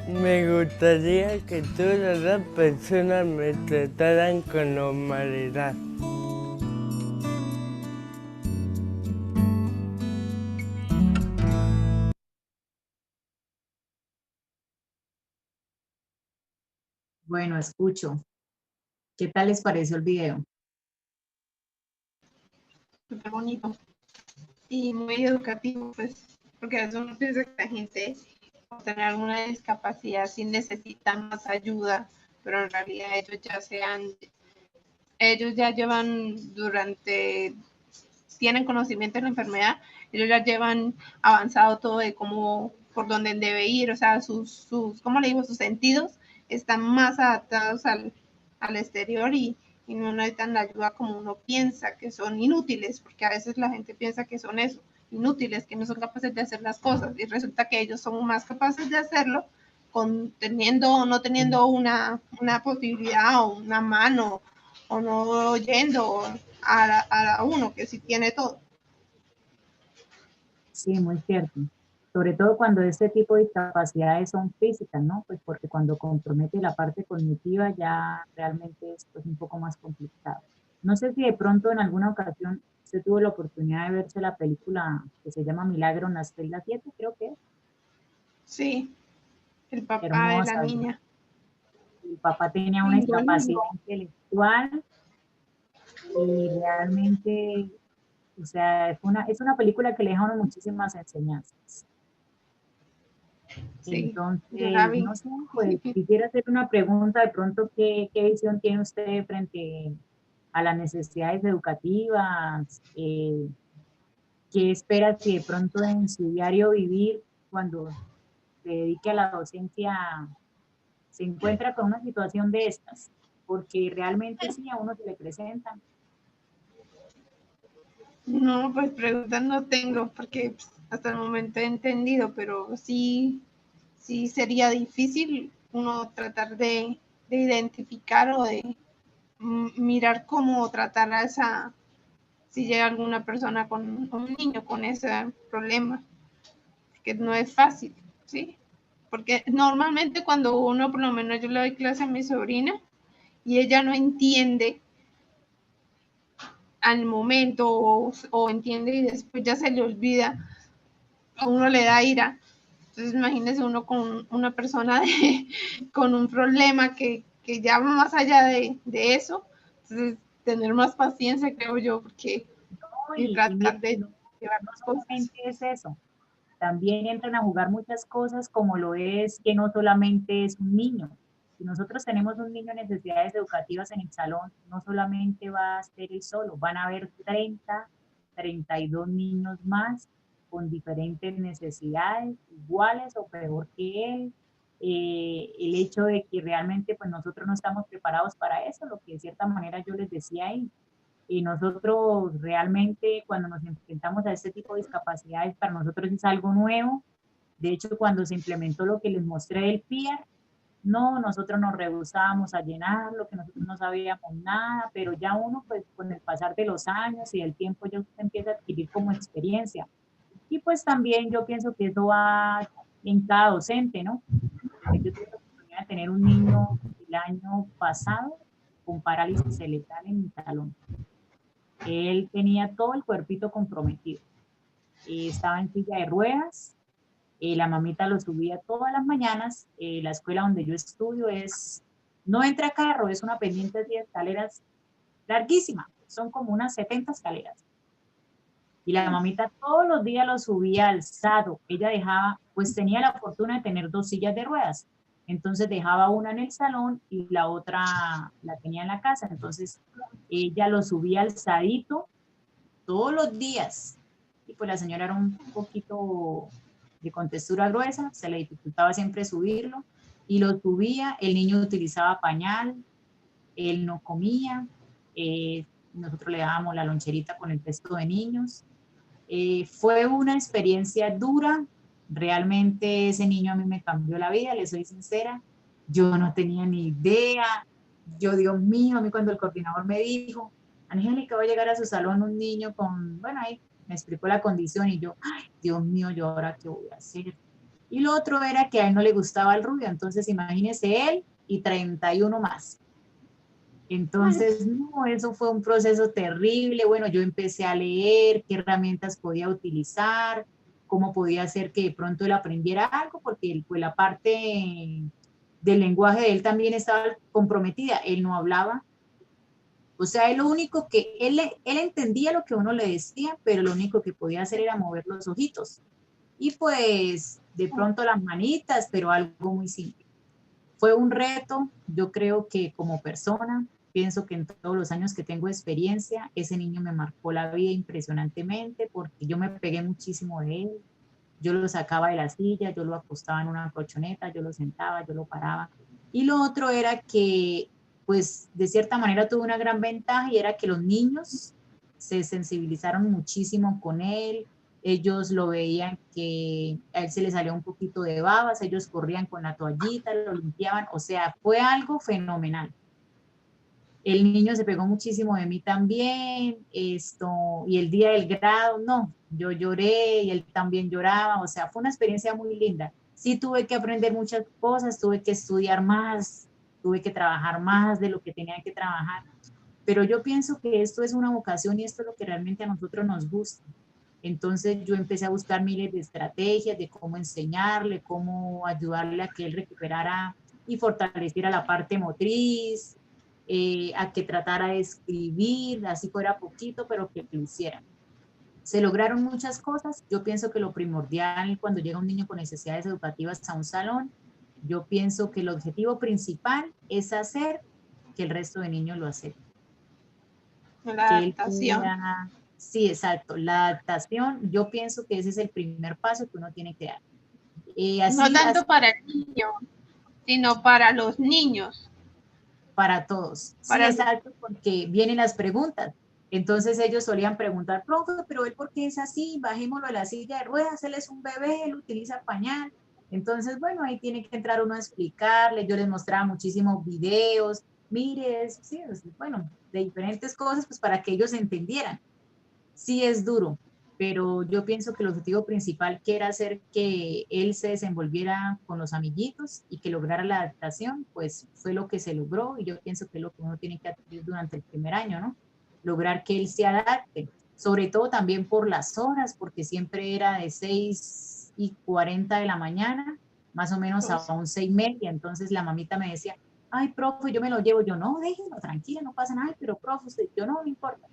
Me gustaría que todas las personas me trataran con normalidad. Bueno, escucho. ¿Qué tal les pareció el video? Súper bonito y muy educativo, pues, porque a veces uno piensa que la gente por tener alguna discapacidad sí necesita más ayuda pero en realidad ellos ya llevan tienen conocimiento de la enfermedad, ellos ya llevan avanzado todo de cómo, por dónde debe ir, o sea, ¿cómo le digo? Sus sentidos están más adaptados al exterior y no necesitan la ayuda como uno piensa, que son inútiles, porque a veces la gente piensa que son eso, inútiles, que no son capaces de hacer las cosas, y resulta que ellos son más capaces de hacerlo no teniendo una posibilidad o una mano, o no yendo a uno que sí tiene todo. Sí, muy cierto. Sobre todo cuando este tipo de discapacidades son físicas, ¿no? Pues porque cuando compromete la parte cognitiva ya realmente es pues, un poco más complicado. No sé si de pronto en alguna ocasión usted tuvo la oportunidad de verse la película que se llama Milagro en la celda 7, creo que es. Sí, el papá Hermosa, de la niña. El papá tenía una discapacidad intelectual y realmente, o sea, es una película que le deja a uno muchísimas enseñanzas. Sí, entonces, no sé, pues quisiera hacer una pregunta, de pronto, ¿qué visión tiene usted frente a las necesidades educativas? ¿Qué espera si de pronto en su diario vivir, cuando se dedique a la docencia, se encuentra con una situación de estas? Porque realmente sí, a uno se le presentan. No, pues preguntas no tengo, porque hasta el momento he entendido, pero sí sería difícil uno tratar de identificar o de mirar cómo tratar a si llega alguna persona un niño con ese problema, que no es fácil, ¿sí? Porque normalmente cuando uno, por lo menos yo le doy clase a mi sobrina y ella no entiende al momento o entiende y después ya se le olvida, a uno le da ira. Entonces imagínese uno con una persona con un problema que ya va más allá de eso. Entonces tener más paciencia, creo yo, porque y tratar de llevar no las cosas. solamente es eso, también entran a jugar muchas cosas como lo es que no solamente es un niño. Si nosotros tenemos un niño en necesidades educativas en el salón, no solamente va a ser él solo, van a haber 32 niños más con diferentes necesidades, iguales o peor que él. El hecho de que realmente pues nosotros no estamos preparados para eso, lo que de cierta manera yo les decía ahí, y nosotros realmente cuando nos enfrentamos a este tipo de discapacidades, para nosotros es algo nuevo. De hecho, cuando se implementó lo que les mostré del PIAR, no, nosotros nos rehusábamos a llenarlo, que nosotros no sabíamos nada, pero ya uno, pues con el pasar de los años y del tiempo, ya usted empieza a adquirir como experiencia. Y pues también yo pienso que eso va en cada docente, ¿no? Yo tuve la oportunidad de tener un niño el año pasado con parálisis cerebral en mi salón. Él tenía todo el cuerpito comprometido. Estaba en silla de ruedas. La mamita lo subía todas las mañanas. La escuela donde yo estudio no entra carro, es una pendiente de escaleras larguísima. Son como unas 70 escaleras. Y la mamita todos los días lo subía alzado. Ella pues tenía la fortuna de tener 2 sillas de ruedas. Entonces dejaba una en el salón y la otra la tenía en la casa. Entonces ella lo subía alzadito todos los días. Y pues la señora era un poquito de contextura gruesa, se le dificultaba siempre subirlo. Y lo subía, el niño utilizaba pañal, él no comía, nosotros le dábamos la loncherita con el resto de niños. Fue una experiencia dura. Realmente ese niño a mí me cambió la vida, le soy sincera. Yo no tenía ni idea. Yo, Dios mío, a mí cuando el coordinador me dijo, Angélica, va a llegar a su salón un niño bueno, ahí me explicó la condición y yo, ay, Dios mío, ¿yo ahora qué voy a hacer? Y lo otro era que a él no le gustaba el rubio, entonces imagínese él y 31 más. Entonces, no, eso fue un proceso terrible. Bueno, yo empecé a leer qué herramientas podía utilizar, cómo podía hacer que de pronto él aprendiera algo, porque pues, la parte del lenguaje de él también estaba comprometida. Él no hablaba. O sea, él lo único que, él entendía lo que uno le decía, pero lo único que podía hacer era mover los ojitos. Y pues, de pronto las manitas, pero algo muy simple. Fue un reto, yo creo que como persona, pienso que en todos los años que tengo experiencia, ese niño me marcó la vida impresionantemente porque yo me pegué muchísimo de él. Yo lo sacaba de la silla, yo lo acostaba en una colchoneta, yo lo sentaba, yo lo paraba. Y lo otro era que, pues, de cierta manera tuve una gran ventaja y era que los niños se sensibilizaron muchísimo con él. Ellos lo veían que a él se le salía un poquito de babas, ellos corrían con la toallita, lo limpiaban, o sea, fue algo fenomenal. El niño se pegó muchísimo de mí también, y el día del grado, no, yo lloré y él también lloraba, o sea, fue una experiencia muy linda. Sí tuve que aprender muchas cosas, tuve que estudiar más, tuve que trabajar más de lo que tenía que trabajar, pero yo pienso que esto es una vocación y esto es lo que realmente a nosotros nos gusta. Entonces yo empecé a buscar miles de estrategias de cómo enseñarle, cómo ayudarle a que él recuperara y fortaleciera la parte motriz, a que tratara de escribir, así fuera poquito, pero que lo hiciera. Se lograron muchas cosas. Yo pienso que lo primordial cuando llega un niño con necesidades educativas a un salón, yo pienso que el objetivo principal es hacer que el resto de niños lo acepten. La adaptación. Sí, exacto. La adaptación, yo pienso que ese es el primer paso que uno tiene que dar. No tanto para el niño, sino para los niños. Para todos. Para sí, exacto, porque vienen las preguntas. Entonces ellos solían preguntar, profe, pero él por qué es así, bajémoslo de la silla de ruedas, él es un bebé, él utiliza pañal. Entonces, bueno, ahí tiene que entrar uno a explicarle. Yo les mostraba muchísimos videos, mire, sí, bueno, de diferentes cosas, pues para que ellos entendieran. Sí es duro, pero yo pienso que el objetivo principal que era hacer que él se desenvolviera con los amiguitos y que lograra la adaptación, pues fue lo que se logró y yo pienso que es lo que uno tiene que hacer durante el primer año, ¿no? Lograr que él se adapte, sobre todo también por las horas, porque siempre era de 6:40 de la mañana, más o menos a 11:30, entonces la mamita me decía, ay, profe, yo me lo llevo, yo no, déjenlo, tranquila, no pasa nada, pero profe, usted, yo no me importa.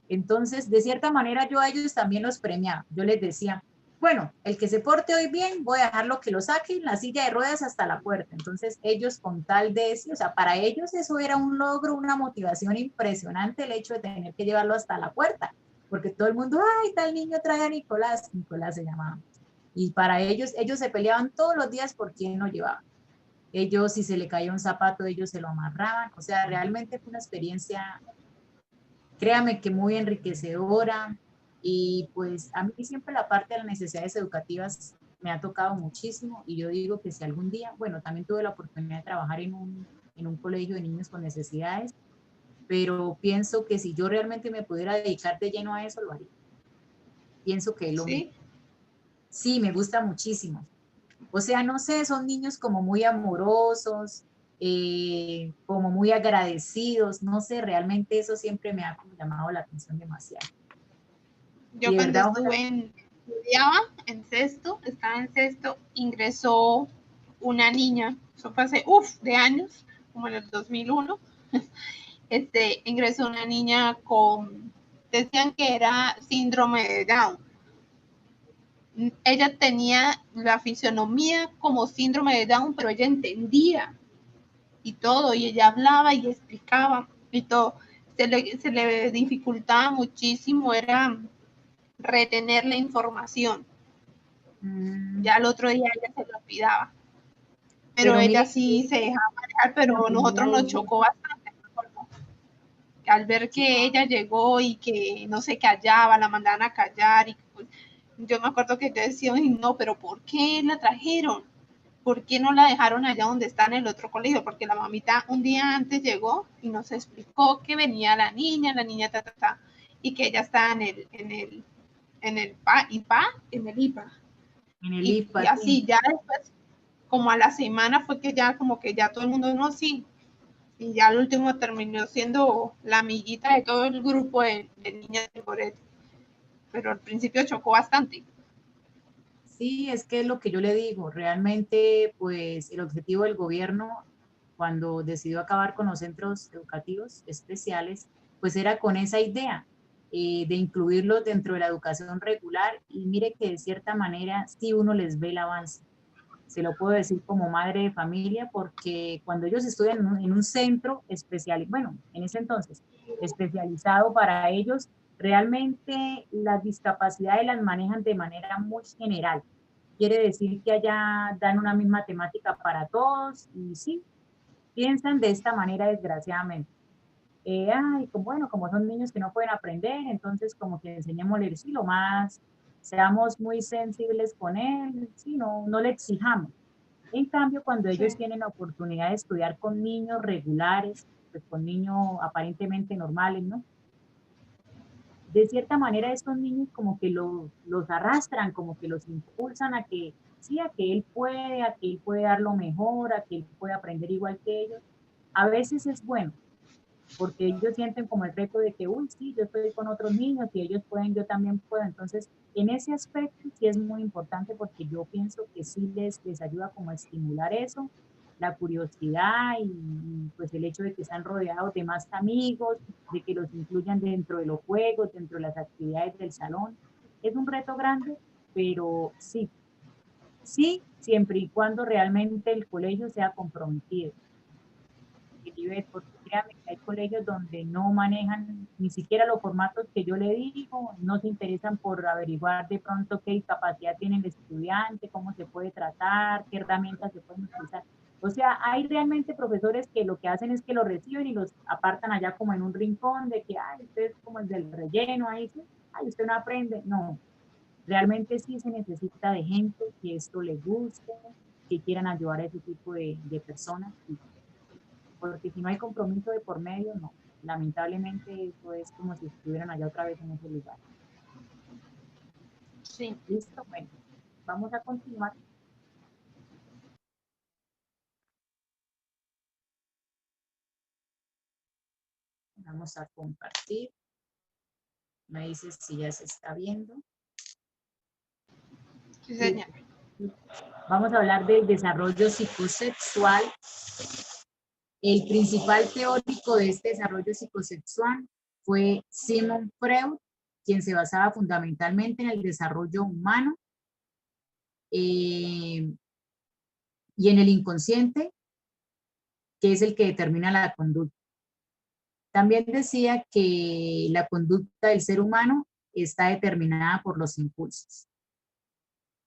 Entonces, de cierta manera, yo a ellos también los premiaba. Yo les decía, bueno, el que se porte hoy bien, voy a dejarlo que lo saque en la silla de ruedas hasta la puerta. Entonces, ellos con tal de eso, o sea, para ellos eso era un logro, una motivación impresionante el hecho de tener que llevarlo hasta la puerta. Porque todo el mundo, ay, tal niño trae a Nicolás. Nicolás se llamaba. Y para ellos se peleaban todos los días por quién lo llevaba. Ellos, si se le caía un zapato, ellos se lo amarraban. O sea, realmente fue una experiencia, créame que muy enriquecedora, y pues a mí siempre la parte de las necesidades educativas me ha tocado muchísimo y yo digo que si algún día, bueno, también tuve la oportunidad de trabajar en un colegio de niños con necesidades, pero pienso que si yo realmente me pudiera dedicar de lleno a eso, lo haría. Pienso que lo mismo. Sí, me gusta muchísimo. O sea, no sé, son niños como muy amorosos, como muy agradecidos, no sé, realmente eso siempre me ha llamado la atención demasiado. Yo cuando estudiaba en sexto, estaba en sexto, ingresó una niña, eso fue hace, de años, como en el 2001, ingresó una niña decían que era síndrome de Down. Ella tenía la fisionomía como síndrome de Down, pero ella entendía y todo, y ella hablaba y explicaba y todo. Se le dificultaba muchísimo, era retener la información. Ya el otro día ella se lo olvidaba. Pero ella sí se dejaba manejar, pero a nosotros nos chocó bastante. Al ver que ella llegó y que no se callaba, la mandaban a callar. Y pues, yo me acuerdo que yo decía, no, pero ¿por qué la trajeron? ¿Por qué no la dejaron allá donde está en el otro colegio? Porque la mamita un día antes llegó y nos explicó que venía la niña, y que ella estaba en el IPA. Y así, sí. Ya después, como a la semana fue que ya como que ya todo el mundo, no, sí. Y ya al último terminó siendo la amiguita de todo el grupo de niñas de Goretti. Pero al principio chocó bastante. Sí, es que es lo que yo le digo, realmente pues el objetivo del gobierno cuando decidió acabar con los centros educativos especiales, pues era con esa idea de incluirlos dentro de la educación regular, y mire que de cierta manera sí uno les ve el avance, Se lo puedo decir como madre de familia, porque cuando ellos estudian en un centro especial, bueno, en ese entonces, especializado para ellos, realmente las discapacidades las manejan de manera muy general. Quiere decir que allá dan una misma temática para todos y sí, piensan de esta manera desgraciadamente. Ay, como, bueno, como son niños que no pueden aprender, entonces como que enseñémosles, sí, lo más, seamos muy sensibles con él, sí, no le exijamos. En cambio, cuando ellos Sí. tienen la oportunidad de estudiar con niños regulares, pues con niños aparentemente normales, ¿no? De cierta manera estos niños como que los arrastran, como que los impulsan a que, sí, a que él puede dar lo mejor, a que él puede aprender igual que ellos. A veces es bueno, porque ellos sienten como el reto de que, uy, sí, yo estoy con otros niños y ellos pueden, yo también puedo. Entonces, en ese aspecto sí es muy importante porque yo pienso que sí les ayuda como a estimular eso, la curiosidad y pues el hecho de que están rodeados de más amigos, de que los incluyan dentro de los juegos, dentro de las actividades del salón. Es un reto grande, pero sí, sí, siempre y cuando realmente el colegio sea comprometido. Porque créanme que hay colegios donde no manejan ni siquiera los formatos que yo le digo, no se interesan por averiguar de pronto qué discapacidad tiene el estudiante, cómo se puede tratar, qué herramientas se pueden utilizar. O sea, hay realmente profesores que lo que hacen es que los reciben y los apartan allá como en un rincón de que, ay, usted es como el del relleno, ahí, sí, ay, usted no aprende. No, realmente sí se necesita de gente que esto les guste, que quieran ayudar a ese tipo de personas. Porque si no hay compromiso de por medio, no. Lamentablemente eso es como si estuvieran allá otra vez en ese lugar. Sí. Listo, bueno, vamos a continuar. Vamos a compartir. Me dices si ya se está viendo. Sí, señor. Vamos a hablar del desarrollo psicosexual. El principal teórico de este desarrollo psicosexual fue Sigmund Freud, quien se basaba fundamentalmente en el desarrollo humano y en el inconsciente, que es el que determina la conducta. También decía que la conducta del ser humano está determinada por los impulsos.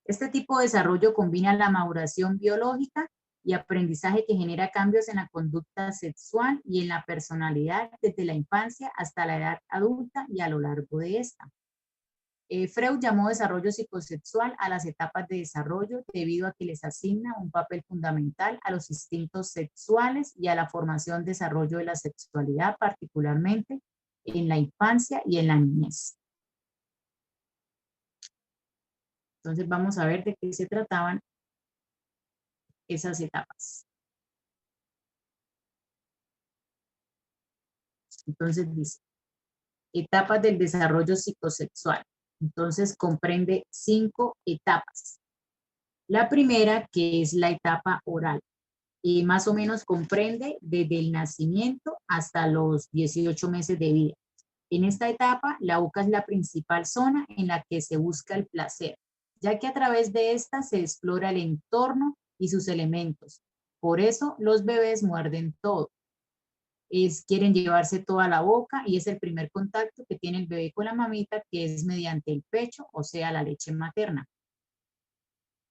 Este tipo de desarrollo combina la maduración biológica y aprendizaje que genera cambios en la conducta sexual y en la personalidad desde la infancia hasta la edad adulta y a lo largo de esta. Freud llamó desarrollo psicosexual a las etapas de desarrollo debido a que les asigna un papel fundamental a los instintos sexuales y a la formación, desarrollo de la sexualidad, particularmente en la infancia y en la niñez. Entonces vamos a ver de qué se trataban esas etapas. Entonces dice, etapas del desarrollo psicosexual. Entonces comprende 5 etapas. La primera, que es la etapa oral, y más o menos comprende desde el nacimiento hasta los 18 meses de vida. En esta etapa, la boca es la principal zona en la que se busca el placer, ya que a través de esta se explora el entorno y sus elementos. Por eso los bebés muerden todo. Quieren llevarse toda la boca y es el primer contacto que tiene el bebé con la mamita, que es mediante el pecho, o sea, la leche materna.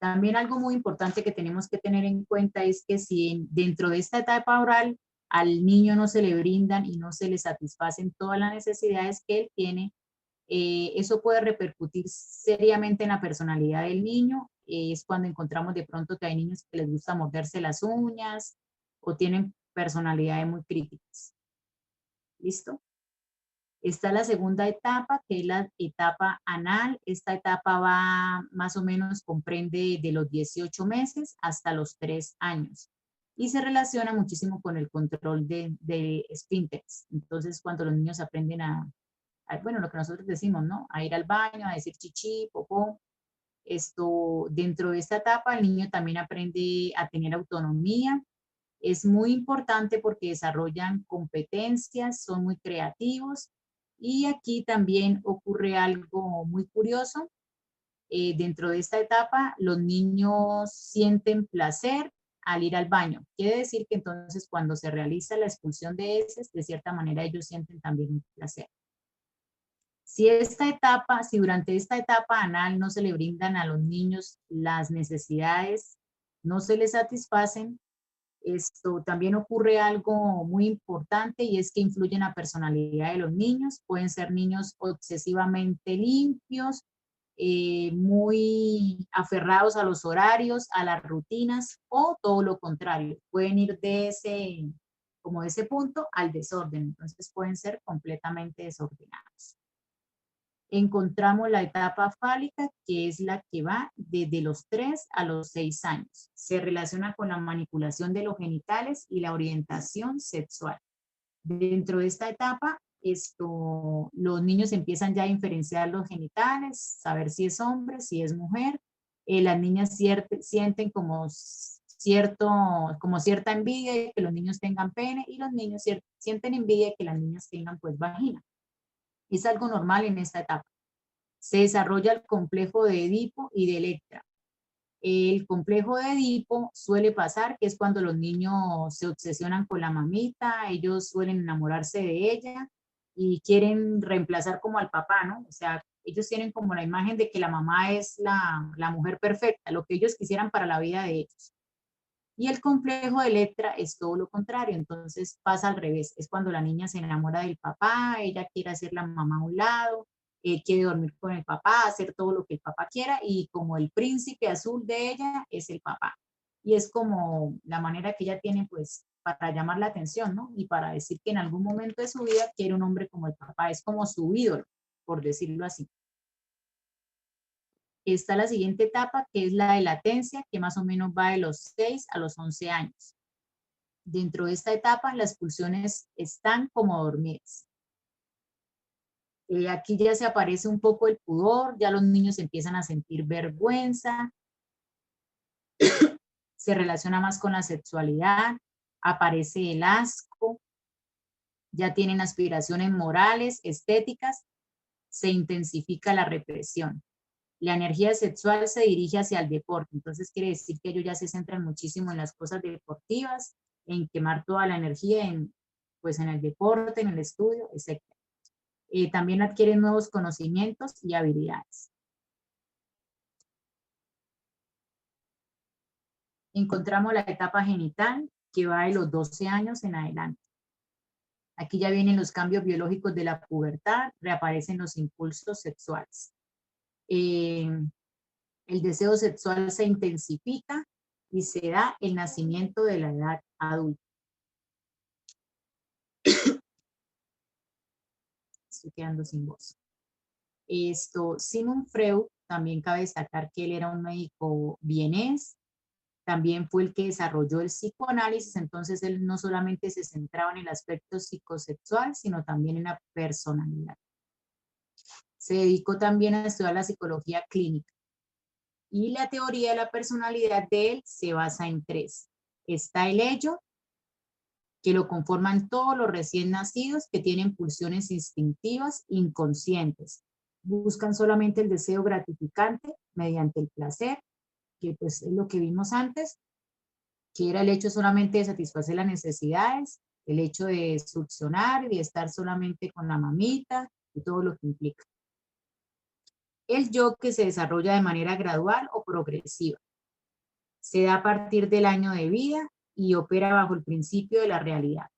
También algo muy importante que tenemos que tener en cuenta es que si dentro de esta etapa oral al niño no se le brindan y no se le satisfacen todas las necesidades que él tiene, eso puede repercutir seriamente en la personalidad del niño. Es cuando encontramos de pronto que hay niños que les gusta morderse las uñas o tienen personalidades muy críticas. ¿Listo? Está la segunda etapa, que es la etapa anal. Esta etapa va más o menos, comprende de los 18 meses hasta los 3 años. Y se relaciona muchísimo con el control de esfínteres. Entonces, cuando los niños aprenden bueno, lo que nosotros decimos, ¿no? A ir al baño, a decir chichi, popó. Dentro de esta etapa, el niño también aprende a tener autonomía. Es muy importante porque desarrollan competencias, son muy creativos. Y aquí también ocurre algo muy curioso, Dentro de esta etapa, los niños sienten placer al ir al baño. Quiere decir que entonces cuando se realiza la expulsión de heces, de cierta manera ellos sienten también un placer. Si durante esta etapa anal no se le brindan a los niños las necesidades, no se les satisfacen, esto también ocurre algo muy importante y es que influye en la personalidad de los niños. Pueden ser niños excesivamente limpios, muy aferrados a los horarios, a las rutinas, o todo lo contrario. Pueden ir de ese punto al desorden. Entonces pueden ser completamente desordenados. Encontramos la etapa fálica, que es la que va desde los 3 a los 6 años. Se relaciona con la manipulación de los genitales y la orientación sexual. Dentro de esta etapa, los niños empiezan ya a diferenciar los genitales, saber si es hombre, si es mujer. Las niñas sienten como cierta envidia de que los niños tengan pene, y los niños sienten envidia de que las niñas tengan pues vagina. Es algo normal en esta etapa. Se desarrolla el complejo de Edipo y de Electra. El complejo de Edipo suele pasar, que es cuando los niños se obsesionan con la mamita, ellos suelen enamorarse de ella y quieren reemplazar como al papá, ¿no? O sea, ellos tienen como la imagen de que la mamá es la mujer perfecta, lo que ellos quisieran para la vida de ellos. Y el complejo de Electra es todo lo contrario, entonces pasa al revés, es cuando la niña se enamora del papá, ella quiere hacer la mamá a un lado, quiere dormir con el papá, hacer todo lo que el papá quiera, y como el príncipe azul de ella es el papá. Y es como la manera que ella tiene pues para llamar la atención, ¿no? Y para decir que en algún momento de su vida quiere un hombre como el papá, es como su ídolo, por decirlo así. Está la siguiente etapa, que es la de latencia, que más o menos va de los 6 a los 11 años. Dentro de esta etapa, las pulsiones están como dormidas. Aquí ya se aparece un poco el pudor, ya los niños empiezan a sentir vergüenza, se relaciona más con la sexualidad, aparece el asco, ya tienen aspiraciones morales, estéticas, se intensifica la represión. La energía sexual se dirige hacia el deporte, entonces quiere decir que ellos ya se centran muchísimo en las cosas deportivas, en quemar toda la energía pues en el deporte, en el estudio, etc. También adquieren nuevos conocimientos y habilidades. Encontramos la etapa genital, que va de los 12 años en adelante. Aquí ya vienen los cambios biológicos de la pubertad, reaparecen los impulsos sexuales. El deseo sexual se intensifica y se da el nacimiento de la edad adulta. Estoy quedando sin voz. Sigmund Freud, también cabe destacar que él era un médico vienés, también fue el que desarrolló el psicoanálisis, entonces él no solamente se centraba en el aspecto psicosexual, sino también en la personalidad. Se dedicó también a estudiar la psicología clínica. Y la teoría de la personalidad de él se basa en 3. Está el ello, que lo conforman todos los recién nacidos que tienen pulsiones instintivas inconscientes. Buscan solamente el deseo gratificante mediante el placer, que pues es lo que vimos antes, que era el hecho solamente de satisfacer las necesidades, el hecho de succionar y de estar solamente con la mamita y todo lo que implica. El yo, que se desarrolla de manera gradual o progresiva. Se da a partir del año de vida y opera bajo el principio de la realidad.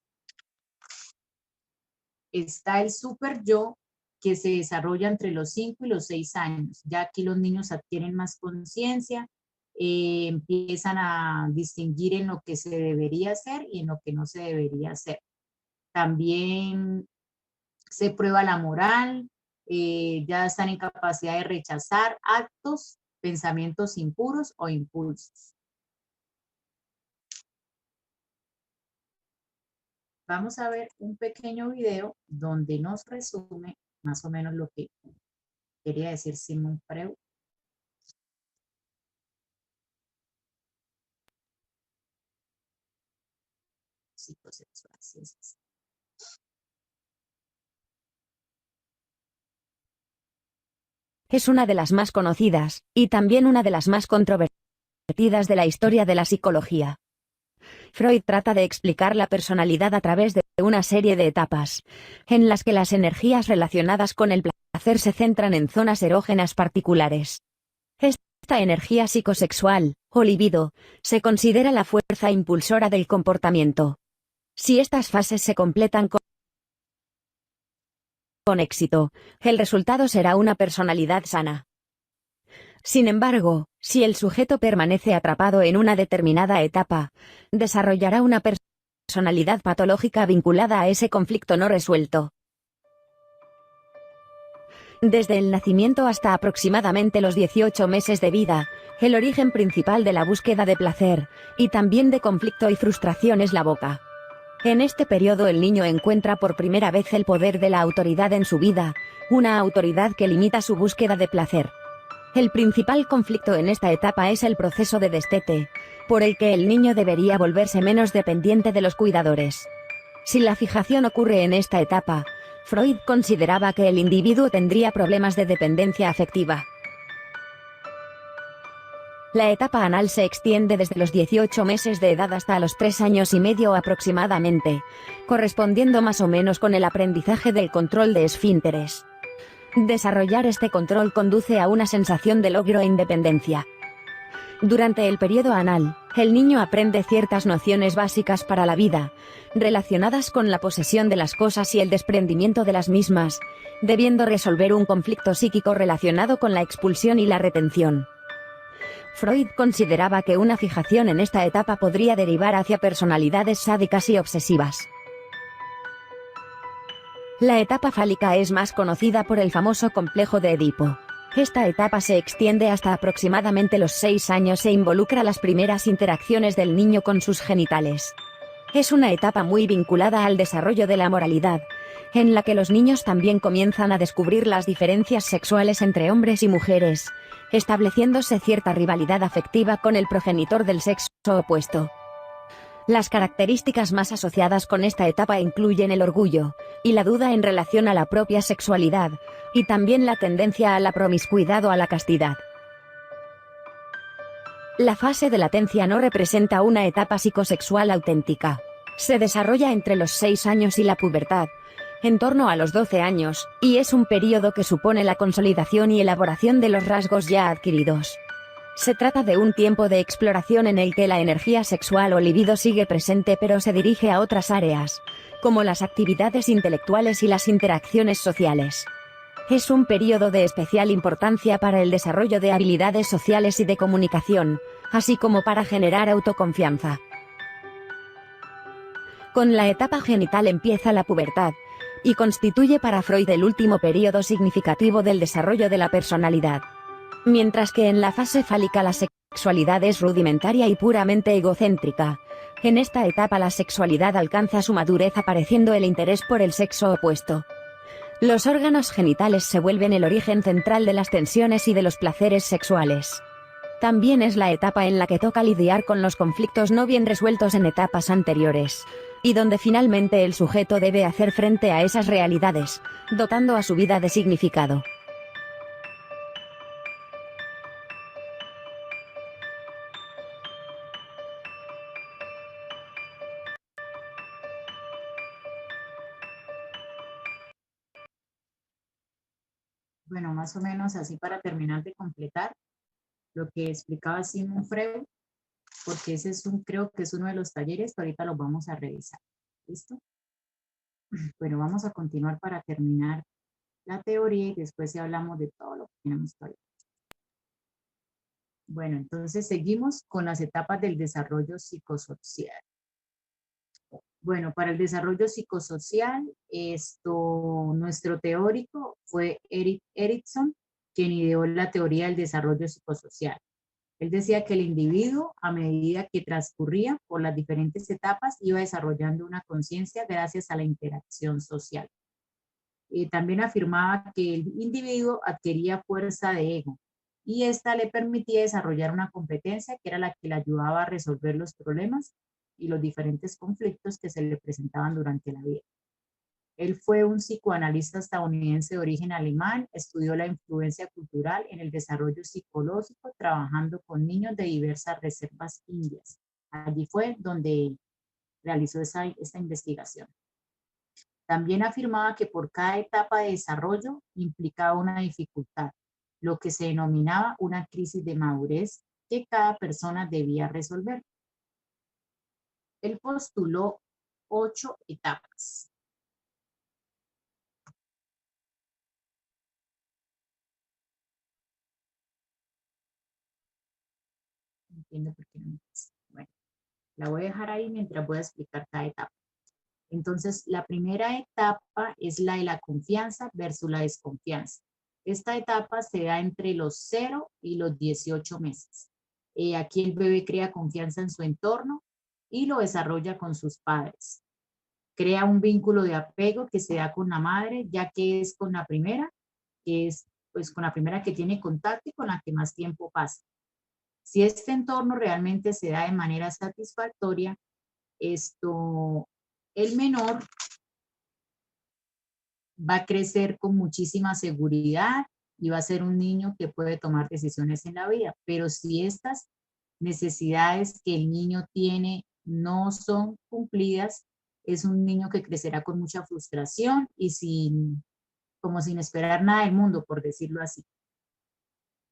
Está el super yo, que se desarrolla entre los 5 y los 6 años. Ya aquí los niños adquieren más conciencia, empiezan a distinguir en lo que se debería hacer y en lo que no se debería hacer. También se prueba la moral, ya están en capacidad de rechazar actos, pensamientos impuros o impulsos. Vamos a ver un pequeño video donde nos resume más o menos lo que quería decir Sigmund Freud. Psicosexual, sí, sí. Es una de las más conocidas, y también una de las más controvertidas de la historia de la psicología. Freud trata de explicar la personalidad a través de una serie de etapas, en las que las energías relacionadas con el placer se centran en zonas erógenas particulares. Esta energía psicosexual, o libido, se considera la fuerza impulsora del comportamiento. Si estas fases se completan con éxito, el resultado será una personalidad sana. Sin embargo, si el sujeto permanece atrapado en una determinada etapa, desarrollará una personalidad patológica vinculada a ese conflicto no resuelto. Desde el nacimiento hasta aproximadamente los 18 meses de vida, el origen principal de la búsqueda de placer, y también de conflicto y frustración es la boca. En este periodo el niño encuentra por primera vez el poder de la autoridad en su vida, una autoridad que limita su búsqueda de placer. El principal conflicto en esta etapa es el proceso de destete, por el que el niño debería volverse menos dependiente de los cuidadores. Si la fijación ocurre en esta etapa, Freud consideraba que el individuo tendría problemas de dependencia afectiva. La etapa anal se extiende desde los 18 meses de edad hasta los 3 años y medio aproximadamente, correspondiendo más o menos con el aprendizaje del control de esfínteres. Desarrollar este control conduce a una sensación de logro e independencia. Durante el periodo anal, el niño aprende ciertas nociones básicas para la vida, relacionadas con la posesión de las cosas y el desprendimiento de las mismas, debiendo resolver un conflicto psíquico relacionado con la expulsión y la retención. Freud consideraba que una fijación en esta etapa podría derivar hacia personalidades sádicas y obsesivas. La etapa fálica es más conocida por el famoso complejo de Edipo. Esta etapa se extiende hasta aproximadamente los 6 años e involucra las primeras interacciones del niño con sus genitales. Es una etapa muy vinculada al desarrollo de la moralidad, en la que los niños también comienzan a descubrir las diferencias sexuales entre hombres y mujeres, estableciéndose cierta rivalidad afectiva con el progenitor del sexo opuesto. Las características más asociadas con esta etapa incluyen el orgullo, y la duda en relación a la propia sexualidad, y también la tendencia a la promiscuidad o a la castidad. La fase de latencia no representa una etapa psicosexual auténtica. Se desarrolla entre los 6 años y la pubertad, en torno a los 12 años, y es un período que supone la consolidación y elaboración de los rasgos ya adquiridos. Se trata de un tiempo de exploración en el que la energía sexual o libido sigue presente pero se dirige a otras áreas, como las actividades intelectuales y las interacciones sociales. Es un período de especial importancia para el desarrollo de habilidades sociales y de comunicación, así como para generar autoconfianza. Con la etapa genital empieza la pubertad, y constituye para Freud el último período significativo del desarrollo de la personalidad. Mientras que en la fase fálica la sexualidad es rudimentaria y puramente egocéntrica, en esta etapa la sexualidad alcanza su madurez apareciendo el interés por el sexo opuesto. Los órganos genitales se vuelven el origen central de las tensiones y de los placeres sexuales. También es la etapa en la que toca lidiar con los conflictos no bien resueltos en etapas anteriores, y donde finalmente el sujeto debe hacer frente a esas realidades, dotando a su vida de significado. Bueno, más o menos así para terminar de completar lo que explicaba Sigmund Freud, porque ese es creo que es uno de los talleres que ahorita los vamos a revisar. ¿Listo? Bueno, vamos a continuar para terminar la teoría y después ya hablamos de todo lo que tenemos que hablar. Bueno, entonces seguimos con las etapas del desarrollo psicosocial. Bueno, para el desarrollo psicosocial, nuestro teórico fue Erik Erikson, quien ideó la teoría del desarrollo psicosocial. Él decía que el individuo, a medida que transcurría por las diferentes etapas, iba desarrollando una conciencia gracias a la interacción social. También afirmaba que el individuo adquiría fuerza de ego, y esta le permitía desarrollar una competencia que era la que le ayudaba a resolver los problemas y los diferentes conflictos que se le presentaban durante la vida. Él fue un psicoanalista estadounidense de origen alemán, estudió la influencia cultural en el desarrollo psicológico, trabajando con niños de diversas reservas indias. Allí fue donde realizó esta investigación. También afirmaba que por cada etapa de desarrollo implicaba una dificultad, lo que se denominaba una crisis de madurez que cada persona debía resolver. Él postuló 8 etapas. No entiendo por qué no me pasa. Bueno, la voy a dejar ahí mientras voy a explicar cada etapa. Entonces, la primera etapa es la de la confianza versus la desconfianza. Esta etapa se da entre los 0 y los 18 meses. Aquí el bebé crea confianza en su entorno y lo desarrolla con sus padres. Crea un vínculo de apego que se da con la madre, ya que es con la primera, que es pues con la primera que tiene contacto y con la que más tiempo pasa. Si este entorno realmente se da de manera satisfactoria, el menor va a crecer con muchísima seguridad y va a ser un niño que puede tomar decisiones en la vida. Pero si estas necesidades que el niño tiene no son cumplidas, es un niño que crecerá con mucha frustración y como sin esperar nada del mundo, por decirlo así.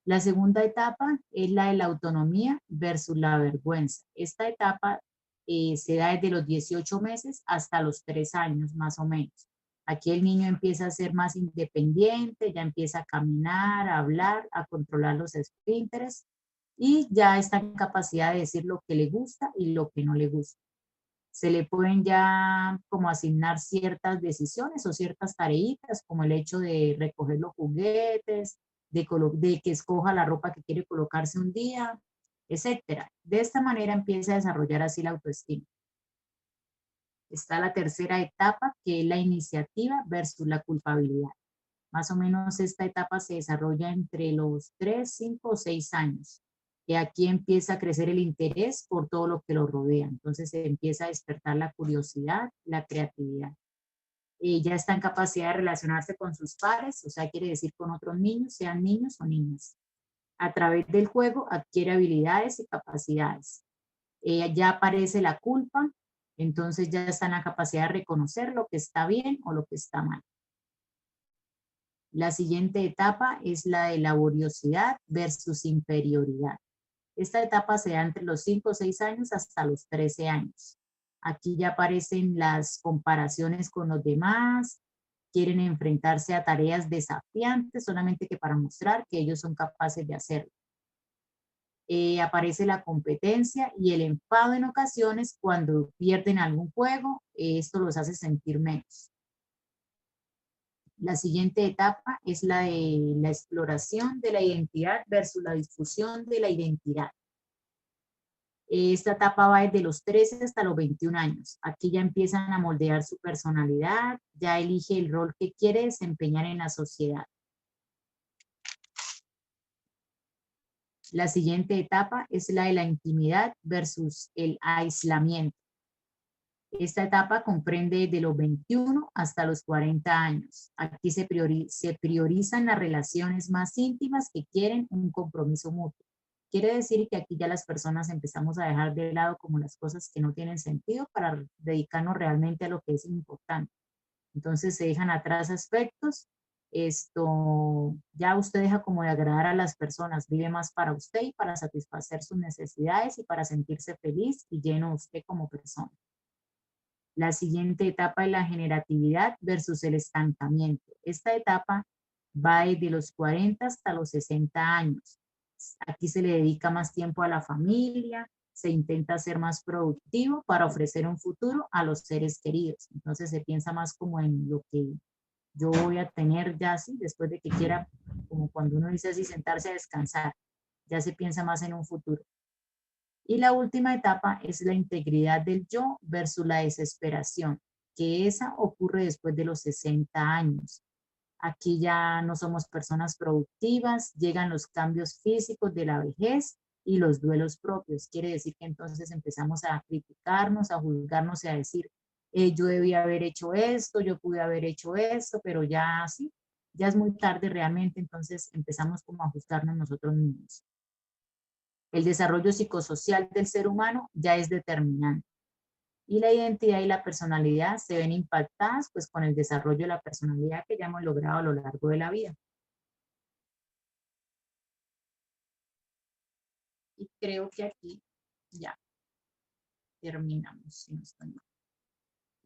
La segunda etapa es la de la autonomía versus la vergüenza. Esta etapa se da desde los 18 meses hasta los 3 años, más o menos. Aquí el niño empieza a ser más independiente, ya empieza a caminar, a hablar, a controlar los esfínteres y ya está en capacidad de decir lo que le gusta y lo que no le gusta. Se le pueden ya como asignar ciertas decisiones o ciertas tareitas, como el hecho de recoger los juguetes, de que escoja la ropa que quiere colocarse un día, etcétera. De esta manera empieza a desarrollar así la autoestima. Está la tercera etapa, que es la iniciativa versus la culpabilidad. Más o menos esta etapa se desarrolla entre los 3, 5 o 6 años. Y aquí empieza a crecer el interés por todo lo que lo rodea. Entonces se empieza a despertar la curiosidad, la creatividad. Ya está en capacidad de relacionarse con sus pares, o sea, quiere decir con otros niños, sean niños o niñas. A través del juego adquiere habilidades y capacidades. Ya aparece la culpa, entonces ya está en la capacidad de reconocer lo que está bien o lo que está mal. La siguiente etapa es la de laboriosidad versus inferioridad. Esta etapa se da entre los 5 o 6 años hasta los 13 años. Aquí ya aparecen las comparaciones con los demás, quieren enfrentarse a tareas desafiantes solamente que para mostrar que ellos son capaces de hacerlo. Aparece la competencia y el enfado en ocasiones cuando pierden algún juego, esto los hace sentir menos. La siguiente etapa es la de la exploración de la identidad versus la difusión de la identidad. Esta etapa va desde los 13 hasta los 21 años. Aquí ya empiezan a moldear su personalidad, ya elige el rol que quiere desempeñar en la sociedad. La siguiente etapa es la de la intimidad versus el aislamiento. Esta etapa comprende desde los 21 hasta los 40 años. Aquí se priorizan las relaciones más íntimas que quieren un compromiso mutuo. Quiere decir que aquí ya las personas empezamos a dejar de lado como las cosas que no tienen sentido para dedicarnos realmente a lo que es importante. Entonces se dejan atrás aspectos. Ya usted deja como de agradar a las personas, vive más para usted y para satisfacer sus necesidades y para sentirse feliz y lleno usted como persona. La siguiente etapa es la generatividad versus el estancamiento. Esta etapa va desde los 40 hasta los 60 años. Aquí se le dedica más tiempo a la familia, se intenta ser más productivo para ofrecer un futuro a los seres queridos. Entonces se piensa más como en lo que yo voy a tener ya así, después de que quiera, como cuando uno dice así, sentarse a descansar. Ya se piensa más en un futuro. Y la última etapa es la integridad del yo versus la desesperación, que esa ocurre después de los 60 años. Aquí ya no somos personas productivas, llegan los cambios físicos de la vejez y los duelos propios. Quiere decir que entonces empezamos a criticarnos, a juzgarnos y a decir, yo debía haber hecho esto, yo pude haber hecho esto, pero ya sí, ya es muy tarde realmente, entonces empezamos como a ajustarnos nosotros mismos. El desarrollo psicosocial del ser humano ya es determinante. Y la identidad y la personalidad se ven impactadas pues con el desarrollo de la personalidad que ya hemos logrado a lo largo de la vida. Y creo que aquí ya terminamos. Si no estoy mal.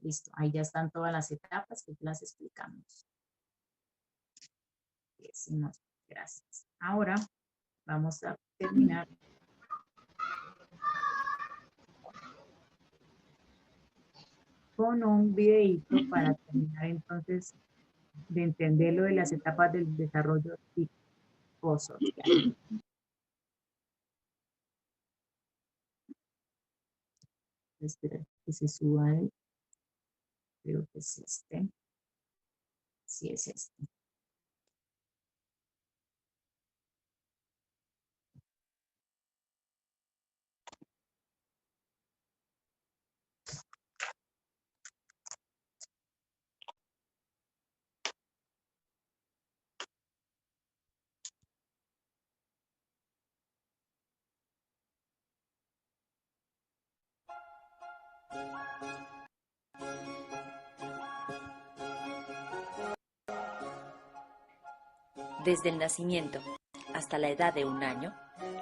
Listo, ahí ya están todas las etapas que las explicamos. Decimos, gracias. Ahora vamos a terminar. Con un videíto para terminar entonces de entender lo de las etapas del desarrollo psicosocial. Espera que se suba ahí. Creo que es este. Sí, es este. Desde el nacimiento hasta la edad de 1 año,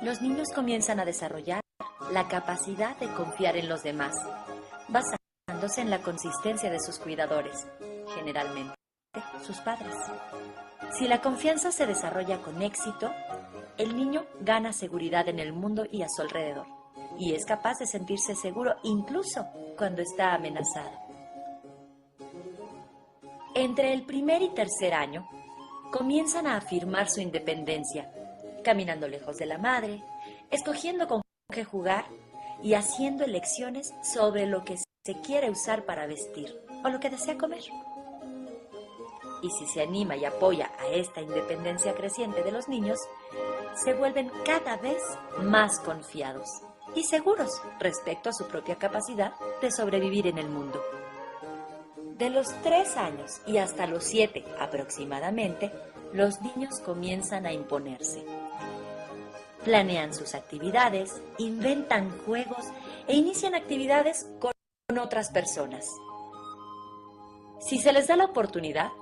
los niños comienzan a desarrollar la capacidad de confiar en los demás, basándose en la consistencia de sus cuidadores, generalmente sus padres. Si la confianza se desarrolla con éxito, el niño gana seguridad en el mundo y a su alrededor, y es capaz de sentirse seguro incluso cuando está amenazado. Entre el 1er y 3er año, comienzan a afirmar su independencia, caminando lejos de la madre, escogiendo con qué jugar y haciendo elecciones sobre lo que se quiere usar para vestir o lo que desea comer. Y si se anima y apoya a esta independencia creciente de los niños, se vuelven cada vez más confiados y seguros respecto a su propia capacidad de sobrevivir en el mundo. De los 3 años y hasta los 7 aproximadamente, los niños comienzan a imponerse. Planean sus actividades, inventan juegos e inician actividades con otras personas. Si se les da la oportunidad,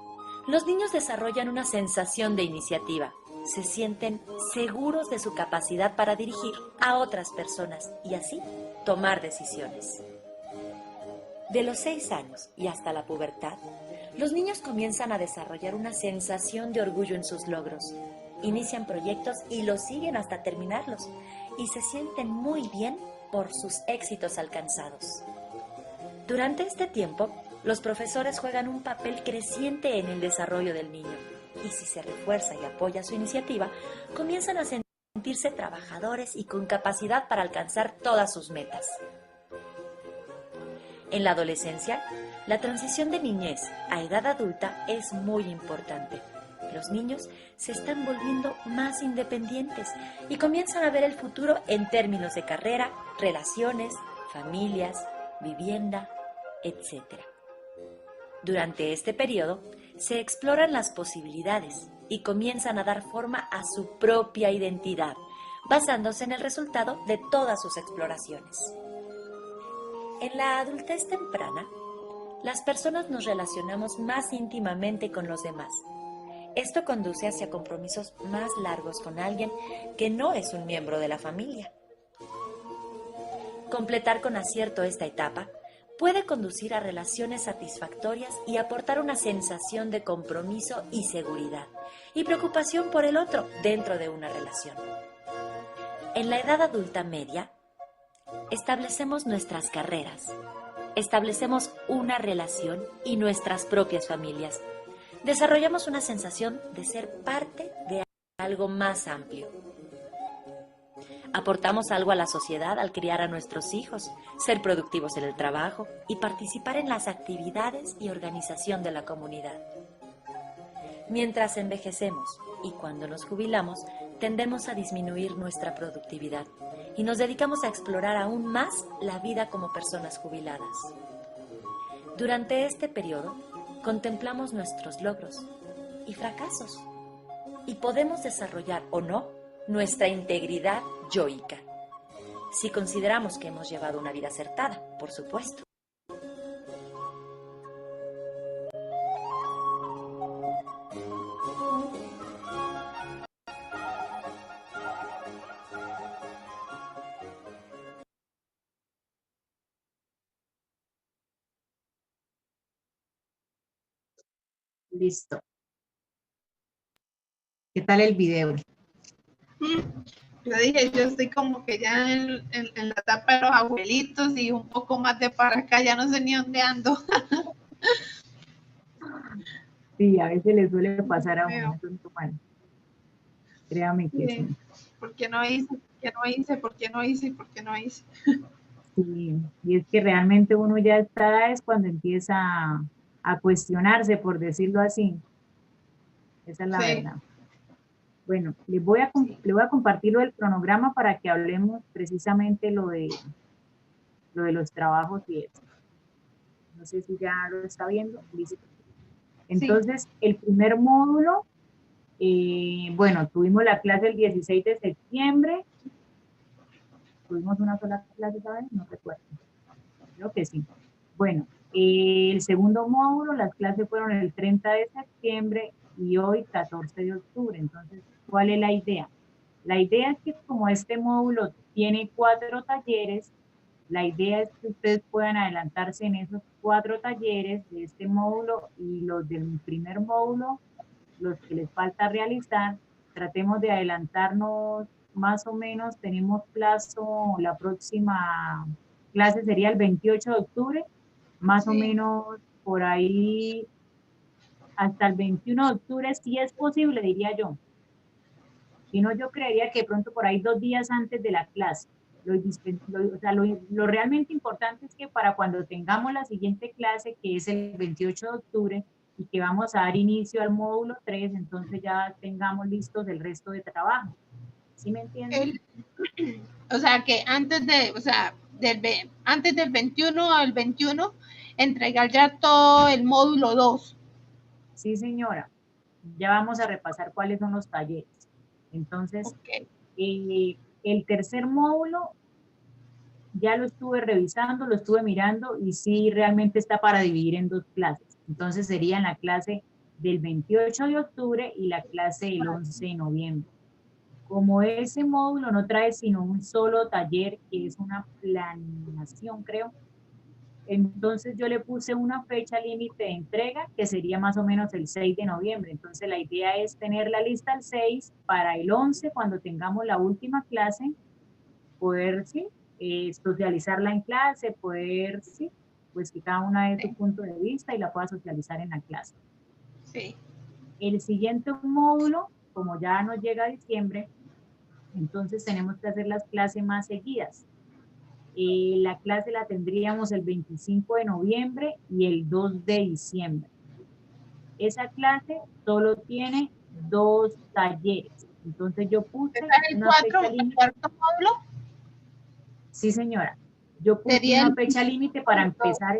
los niños desarrollan una sensación de iniciativa. Se sienten seguros de su capacidad para dirigir a otras personas y así tomar decisiones. De los 6 años y hasta la pubertad, los niños comienzan a desarrollar una sensación de orgullo en sus logros. Inician proyectos y los siguen hasta terminarlos y se sienten muy bien por sus éxitos alcanzados. Durante este tiempo, los profesores juegan un papel creciente en el desarrollo del niño y si se refuerza y apoya su iniciativa, comienzan a sentirse trabajadores y con capacidad para alcanzar todas sus metas. En la adolescencia, la transición de niñez a edad adulta es muy importante. Los niños se están volviendo más independientes y comienzan a ver el futuro en términos de carrera, relaciones, familias, vivienda, etc. Durante este periodo, se exploran las posibilidades y comienzan a dar forma a su propia identidad, basándose en el resultado de todas sus exploraciones. En la adultez temprana, las personas nos relacionamos más íntimamente con los demás. Esto conduce hacia compromisos más largos con alguien que no es un miembro de la familia. Completar con acierto esta etapa puede conducir a relaciones satisfactorias y aportar una sensación de compromiso y seguridad, y preocupación por el otro dentro de una relación. En la edad adulta media, establecemos nuestras carreras, establecemos una relación y nuestras propias familias. Desarrollamos una sensación de ser parte de algo más amplio. Aportamos algo a la sociedad al criar a nuestros hijos, ser productivos en el trabajo y participar en las actividades y organización de la comunidad. Mientras envejecemos y cuando nos jubilamos, tendemos a disminuir nuestra productividad y nos dedicamos a explorar aún más la vida como personas jubiladas. Durante este periodo, contemplamos nuestros logros y fracasos y podemos desarrollar o no nuestra integridad yoica, si consideramos que hemos llevado una vida acertada, por supuesto. Listo. ¿Qué tal el video? Yo dije, yo estoy como que ya en la etapa de los abuelitos y un poco más de para acá, ya no sé ni dónde ando. Sí, a veces le suele pasar a uno, eso es normal. Créame que sí. ¿Por qué no hice? ¿Por qué no hice? ¿Por qué no hice? ¿Por qué no hice? Sí, y es que realmente uno ya está, es cuando empieza a cuestionarse, por decirlo así. Esa es la verdad. Bueno, le voy a compartir lo del cronograma para que hablemos precisamente lo de los trabajos y eso. No sé si ya lo está viendo. Listo. Entonces, el primer módulo, bueno, tuvimos la clase el 16 de septiembre. ¿Tuvimos una sola clase, ¿saben? No recuerdo. Creo que sí. Bueno, el segundo módulo, las clases fueron el 30 de septiembre y hoy 14 de octubre. Entonces, ¿cuál es la idea? La idea es que como este módulo tiene 4 talleres, la idea es que ustedes puedan adelantarse en esos 4 talleres de este módulo y los del primer módulo, los que les falta realizar, tratemos de adelantarnos más o menos, tenemos plazo, la próxima clase sería el 28 de octubre, más o menos por ahí hasta el 21 de octubre, si es posible, diría yo. Si no, yo creería que de pronto por ahí 2 días antes de la clase. Lo realmente importante es que para cuando tengamos la siguiente clase, que es el 28 de octubre, y que vamos a dar inicio al módulo 3, entonces ya tengamos listos el resto de trabajo. ¿Sí me entienden? O sea, que antes de, o sea, antes del 21 al 21, entregar ya todo el módulo 2. Sí, señora. Ya vamos a repasar cuáles son los talleres. Entonces, el tercer módulo ya lo estuve revisando, lo estuve mirando y sí realmente está para dividir en 2 clases. Entonces sería la clase del 28 de octubre y la clase del 11 de noviembre. Como ese módulo no trae sino un solo taller, que es una planeación, creo, entonces yo le puse una fecha límite de entrega que sería más o menos el 6 de noviembre. Entonces la idea es tener la lista el 6 para el 11, cuando tengamos la última clase, poder, sí, socializarla en clase, poder, sí, pues que cada una dé su punto de vista y la pueda socializar en la clase. Sí. El siguiente módulo, como ya nos llega a diciembre, entonces tenemos que hacer las clases más seguidas. La clase la tendríamos el 25 de noviembre y el 2 de diciembre. Esa clase solo tiene 2 talleres. Entonces yo puse una fecha límite. ¿Cuarto módulo? Sí, señora. Yo puse una fecha límite para empezar.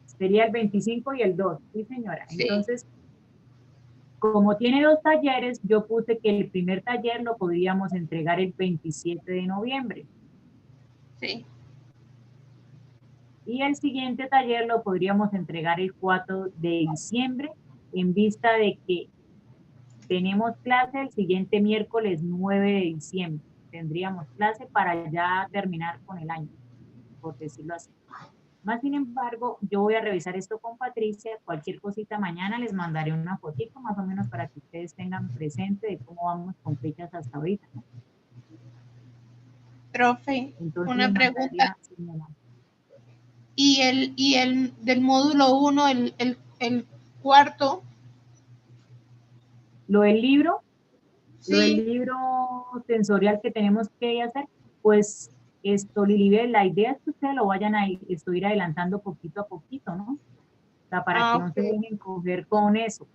Sería el 25 y el 2. Sí, señora. Sí. Entonces, como tiene 2 talleres, yo puse que el primer taller lo podríamos entregar el 27 de noviembre. Sí. Y el siguiente taller lo podríamos entregar el 4 de diciembre, en vista de que tenemos clase el siguiente miércoles 9 de diciembre. Tendríamos clase para ya terminar con el año, por decirlo así. Más sin embargo, yo voy a revisar esto con Patricia. Cualquier cosita mañana les mandaré una fotito más o menos para que ustedes tengan presente de cómo vamos con fechas hasta ahorita. Profe, entonces, una pregunta. Señora. Y el del módulo 1, el cuarto. Lo del libro, sí. Lo del libro sensorial que tenemos que hacer, pues esto, Lilibet, la idea es que ustedes lo vayan a ir adelantando poquito a poquito, ¿no? O sea, para que no se dejen coger con eso.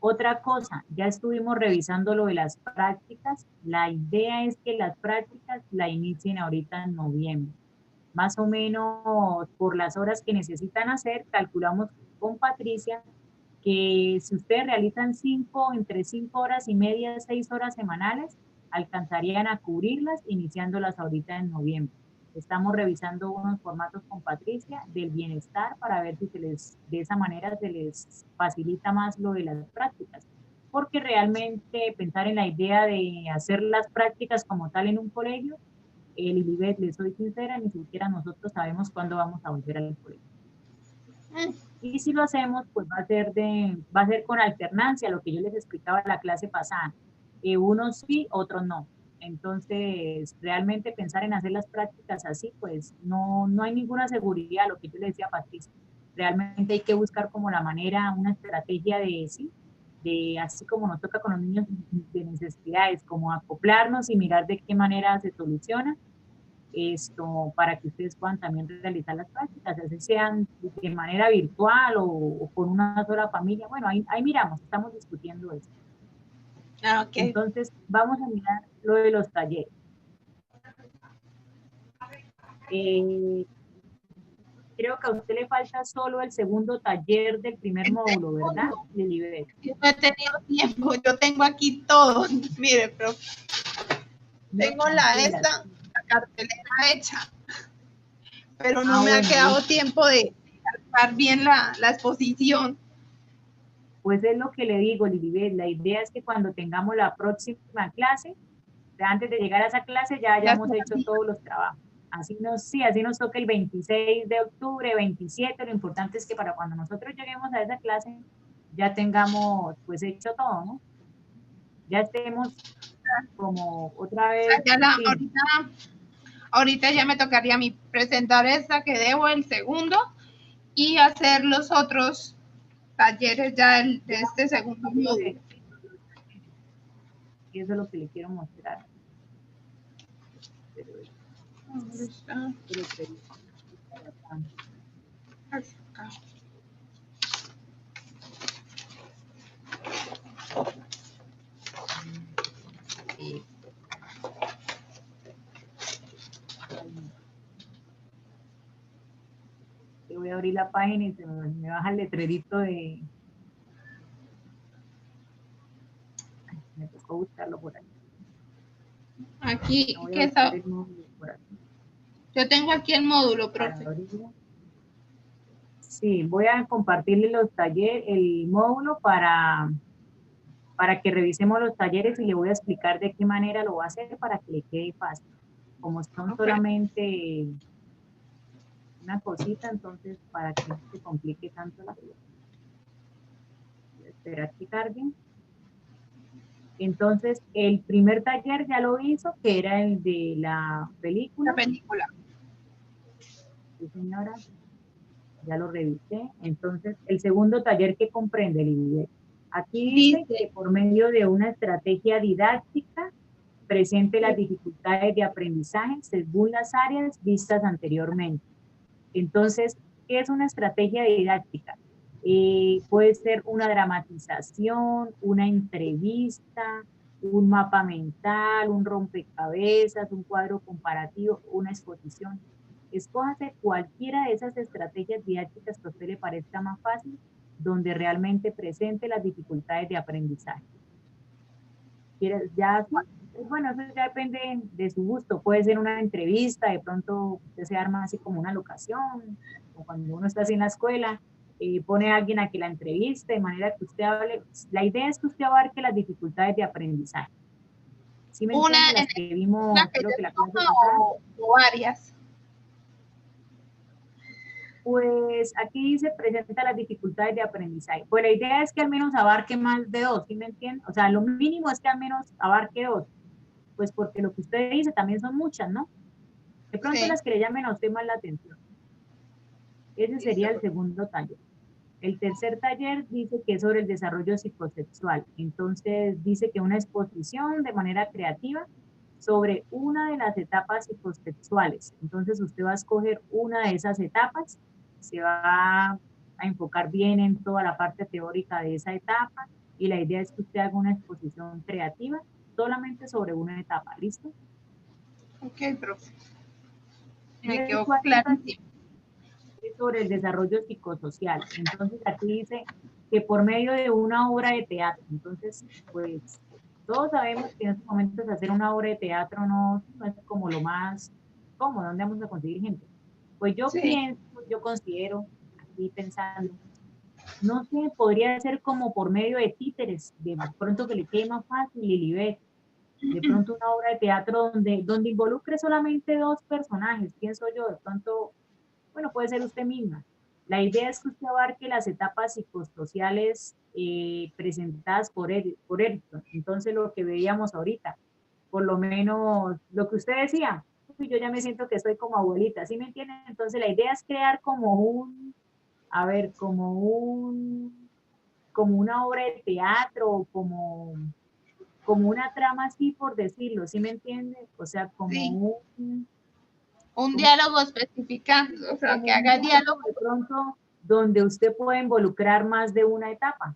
Otra cosa, ya estuvimos revisando lo de las prácticas. La idea es que las prácticas la inicien ahorita en noviembre. Más o menos por las horas que necesitan hacer, calculamos con Patricia que si ustedes realizan entre 5 horas y media, 6 horas semanales, alcanzarían a cubrirlas iniciándolas ahorita en noviembre. Estamos revisando unos formatos con Patricia del bienestar para ver si de esa manera se les facilita más lo de las prácticas. Porque realmente pensar en la idea de hacer las prácticas como tal en un colegio, Lilibet, les soy sincera, ni siquiera nosotros sabemos cuándo vamos a volver al colegio. Y si lo hacemos, pues va a ser con alternancia, lo que yo les explicaba en la clase pasada. Unos sí, otros no. Entonces, realmente pensar en hacer las prácticas así, pues no hay ninguna seguridad, lo que yo le decía a Patricia. Realmente hay que buscar como la manera, una estrategia de así como nos toca con los niños de necesidades, como acoplarnos y mirar de qué manera se soluciona esto para que ustedes puedan también realizar las prácticas, así sean de manera virtual o con una sola familia. Bueno, ahí miramos, estamos discutiendo eso. Okay. Entonces, vamos a mirar lo de los talleres. Creo que a usted le falta solo el segundo taller del primer módulo, ¿verdad, Lilibet? Yo no he tenido tiempo, yo tengo aquí todo. Mire, profe. Tengo la cartelera hecha, pero no me ha quedado tiempo de armar bien la exposición. Pues es lo que le digo, Lilibet, la idea es que cuando tengamos la próxima clase, antes de llegar a esa clase ya hayamos hecho todos los trabajos. Así nos toca el 26 de octubre, 27, lo importante es que para cuando nosotros lleguemos a esa clase ya tengamos pues hecho todo, ¿no? Ya estemos como otra vez. Ahorita ya me tocaría a mí presentar esta que debo, el segundo, y hacer los otros talleres ya de este segundo módulo. Y eso es lo que le quiero mostrar. ¿Dónde está? Acá. Yo voy a abrir la página y me baja el letrerito de... Me tocó buscarlo por ahí. Aquí, ¿qué está? Yo tengo aquí el módulo, profe. Sí, voy a compartirle los talleres, el módulo para que revisemos los talleres y le voy a explicar de qué manera lo va a hacer para que le quede fácil. Como son solamente una cosita, entonces para que no se complique tanto la vida. Voy a esperar que carguen. Entonces, el primer taller ya lo hizo, que era el de la película. La película. Sí, señora. Ya lo revisé. Entonces, el segundo taller que comprende, Lilibet. Aquí dice que por medio de una estrategia didáctica presente las dificultades de aprendizaje según las áreas vistas anteriormente. Entonces, ¿qué es una estrategia didáctica? Puede ser una dramatización, una entrevista, un mapa mental, un rompecabezas, un cuadro comparativo, una exposición. Escójase cualquiera de esas estrategias didácticas que a usted le parezca más fácil, donde realmente presente las dificultades de aprendizaje. Bueno, eso ya depende de su gusto. Puede ser una entrevista, de pronto usted se arma así como una locación, o cuando uno está así en la escuela, pone a alguien a que la entreviste, de manera que usted hable. La idea es que usted abarque las dificultades de aprendizaje. ¿Sí me entiende? Las que vimos, creo que la clase pasada. O varias. Pues aquí dice presenta las dificultades de aprendizaje. Pues la idea es que al menos abarque más de 2, ¿sí me entiende? O sea, lo mínimo es que al menos abarque 2. Pues porque lo que usted dice también son muchas, ¿no? De pronto las que le llamen a usted más la atención. Ese sería el segundo taller. El tercer taller dice que es sobre el desarrollo psicosexual. Entonces dice que una exposición de manera creativa sobre una de las etapas psicosexuales. Entonces usted va a escoger una de esas etapas, se va a enfocar bien en toda la parte teórica de esa etapa y la idea es que usted haga una exposición creativa solamente sobre una etapa. ¿Listo? Ok, profe. Me quedó clarísimo. Sobre el desarrollo psicosocial. Entonces aquí dice que por medio de una obra de teatro. Entonces, pues todos sabemos que en estos momentos hacer una obra de teatro no es como lo más cómodo, ¿dónde vamos a conseguir gente? Pues yo pienso, yo considero, aquí pensando, no sé, podría ser como por medio de títeres, de pronto que le quede más fácil, Lilibet, de pronto una obra de teatro donde involucre solamente dos personajes, pienso yo, de pronto, bueno, puede ser usted misma. La idea es que usted abarque las etapas psicosociales presentadas por Erickson. Entonces, lo que veíamos ahorita, por lo menos lo que usted decía, uy, yo ya me siento que soy como abuelita, ¿sí me entienden? Entonces, la idea es crear como a ver, como una obra de teatro, como una trama así, por decirlo, ¿sí me entiende? O sea, como un diálogo especificando, o sea, que haga diálogo. De pronto, donde usted puede involucrar más de una etapa.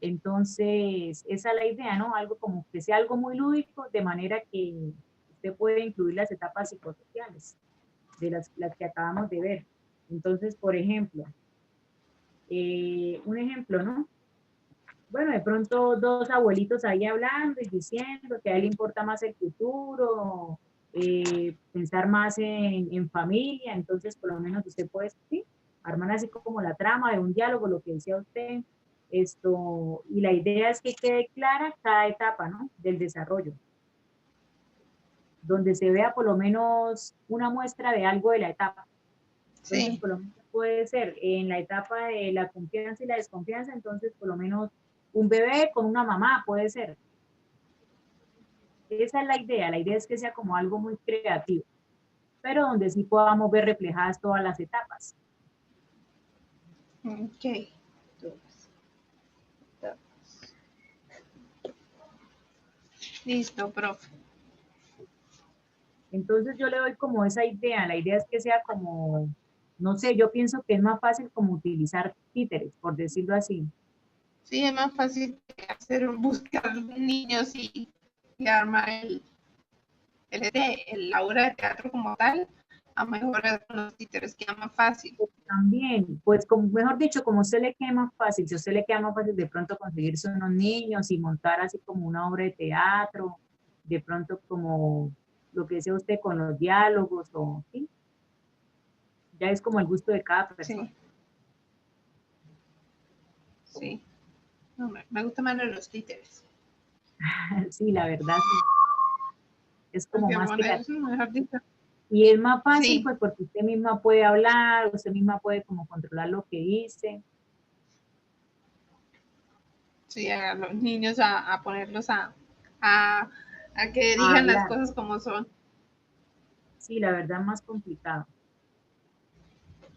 Entonces, esa es la idea, ¿no? Algo como que sea algo muy lúdico, de manera que usted puede incluir las etapas psicosociales, de las que acabamos de ver. Entonces, por ejemplo, un ejemplo, ¿no? Bueno, de pronto dos abuelitos ahí hablando y diciendo que a él le importa más el futuro, pensar más en familia, entonces por lo menos usted puede, sí, armar así como la trama de un diálogo, lo que decía usted, y la idea es que quede clara cada etapa, ¿no? Del desarrollo, donde se vea por lo menos una muestra de algo de la etapa. Entonces, por lo menos puede ser en la etapa de la confianza y la desconfianza, entonces por lo menos un bebé con una mamá puede ser. Esa es la idea es que sea como algo muy creativo, pero donde sí podamos ver reflejadas todas las etapas. Ok. Listo, profe. Entonces yo le doy como esa idea, la idea es que sea como, no sé, yo pienso que es más fácil como utilizar títeres, por decirlo así. Sí, es más fácil buscar niños y armar la obra de teatro como tal, a mejorar con los títeres, queda más fácil. También, pues como, mejor dicho, como a usted le queda más fácil, si a usted le queda más fácil de pronto conseguirse unos niños y montar así como una obra de teatro, de pronto como lo que decía usted con los diálogos, o ¿sí? Ya es como el gusto de cada persona. Sí. No, me gusta más los títeres. Sí, la verdad, sí. Es como más creativo. Mejor dicho. Y es más fácil, Sí. pues porque usted misma puede hablar, usted misma puede como controlar lo que dice. Sí, a los niños a ponerlos a que digan las cosas como son. Sí, la verdad, más complicado.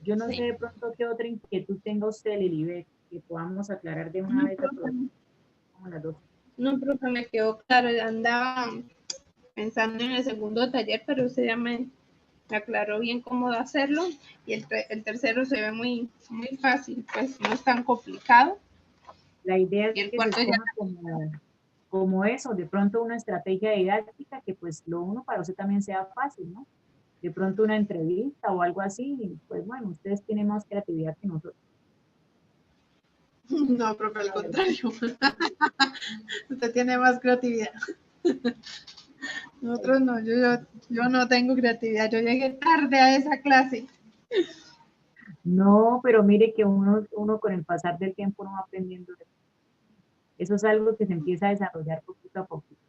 Yo no sé de pronto qué otra inquietud tenga usted, Lilibet, que podamos aclarar de una vez a todas. Como las dos. No, profe, me quedó claro, ya andaba pensando en el segundo taller, pero usted ya me aclaró bien cómo hacerlo, y el tercero se ve muy, muy fácil, pues no es tan complicado. La idea es Y el que cuarto se ya como eso, de pronto una estrategia didáctica que pues lo uno para usted también sea fácil, ¿no? De pronto una entrevista o algo así, pues bueno, ustedes tienen más creatividad que nosotros. No, profe, al contrario. Usted tiene más creatividad. Nosotros no, yo no tengo creatividad. Yo llegué tarde a esa clase. No, pero mire que uno con el pasar del tiempo no va aprendiendo. Eso es algo que se empieza a desarrollar poquito a poquito.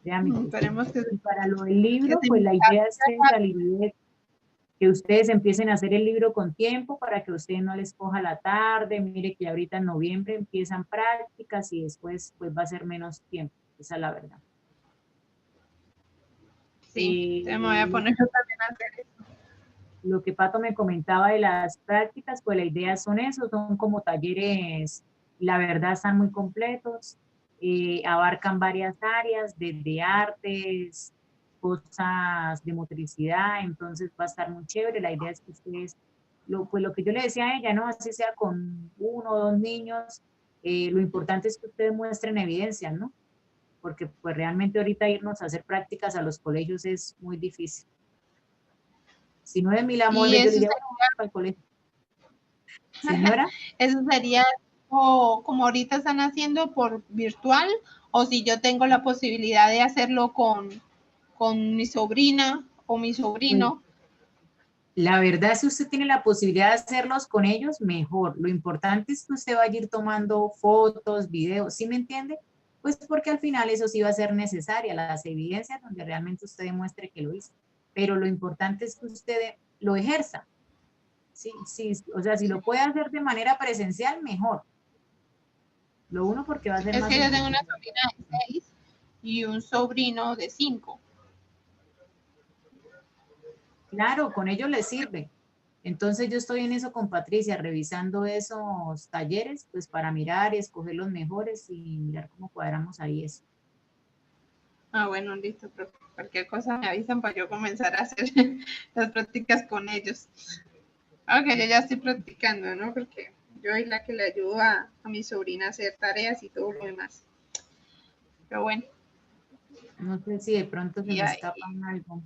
Esperemos que y para lo del libro, pues la idea es que ustedes empiecen a hacer el libro con tiempo para que usted no les coja la tarde. Mire que ahorita en noviembre empiezan prácticas y después pues va a ser menos tiempo. Esa es la verdad. Sí, me voy a poner yo también a hacer eso. Lo que Pato me comentaba de las prácticas, pues la idea son eso, son como talleres, la verdad están muy completos, abarcan varias áreas, desde artes, cosas de motricidad, entonces va a estar muy chévere. La idea es que ustedes, pues lo que yo le decía a ella, ¿no? Así sea con uno o dos niños, lo importante es que ustedes muestren evidencias, ¿no? Porque pues realmente ahorita irnos a hacer prácticas a los colegios es muy difícil. Si no es mil Y amores, yo eso diría, sería, "Bueno, para el colegio". Señora, eso sería como ahorita están haciendo por virtual, o si yo tengo la posibilidad de hacerlo con mi sobrina o mi pues, sobrino. la verdad, si usted tiene la posibilidad de hacerlos con ellos, mejor. Lo importante es que usted vaya a ir tomando fotos, videos, ¿sí me entiende? Pues porque al final eso sí va a ser necesaria, las evidencias donde realmente usted demuestre que lo hizo. Pero lo importante es que usted lo ejerza. Sí, sí, o sea, si lo puede hacer de manera presencial, mejor. Lo uno porque va a ser Es más que yo tengo una beneficioso. sobrina de 6 y un sobrino de 5. Claro, con ellos les sirve. Entonces yo estoy en eso con Patricia, revisando esos talleres, pues para mirar y escoger los mejores y mirar cómo cuadramos ahí eso. Ah, bueno, listo, pero cualquier cosa me avisan para yo comenzar a hacer las prácticas con ellos. Aunque yo ya estoy practicando, ¿no? Porque yo soy la que le ayudo a mi sobrina a hacer tareas y todo lo demás. Pero bueno, No sé si de pronto se y me ahí, escapa algo.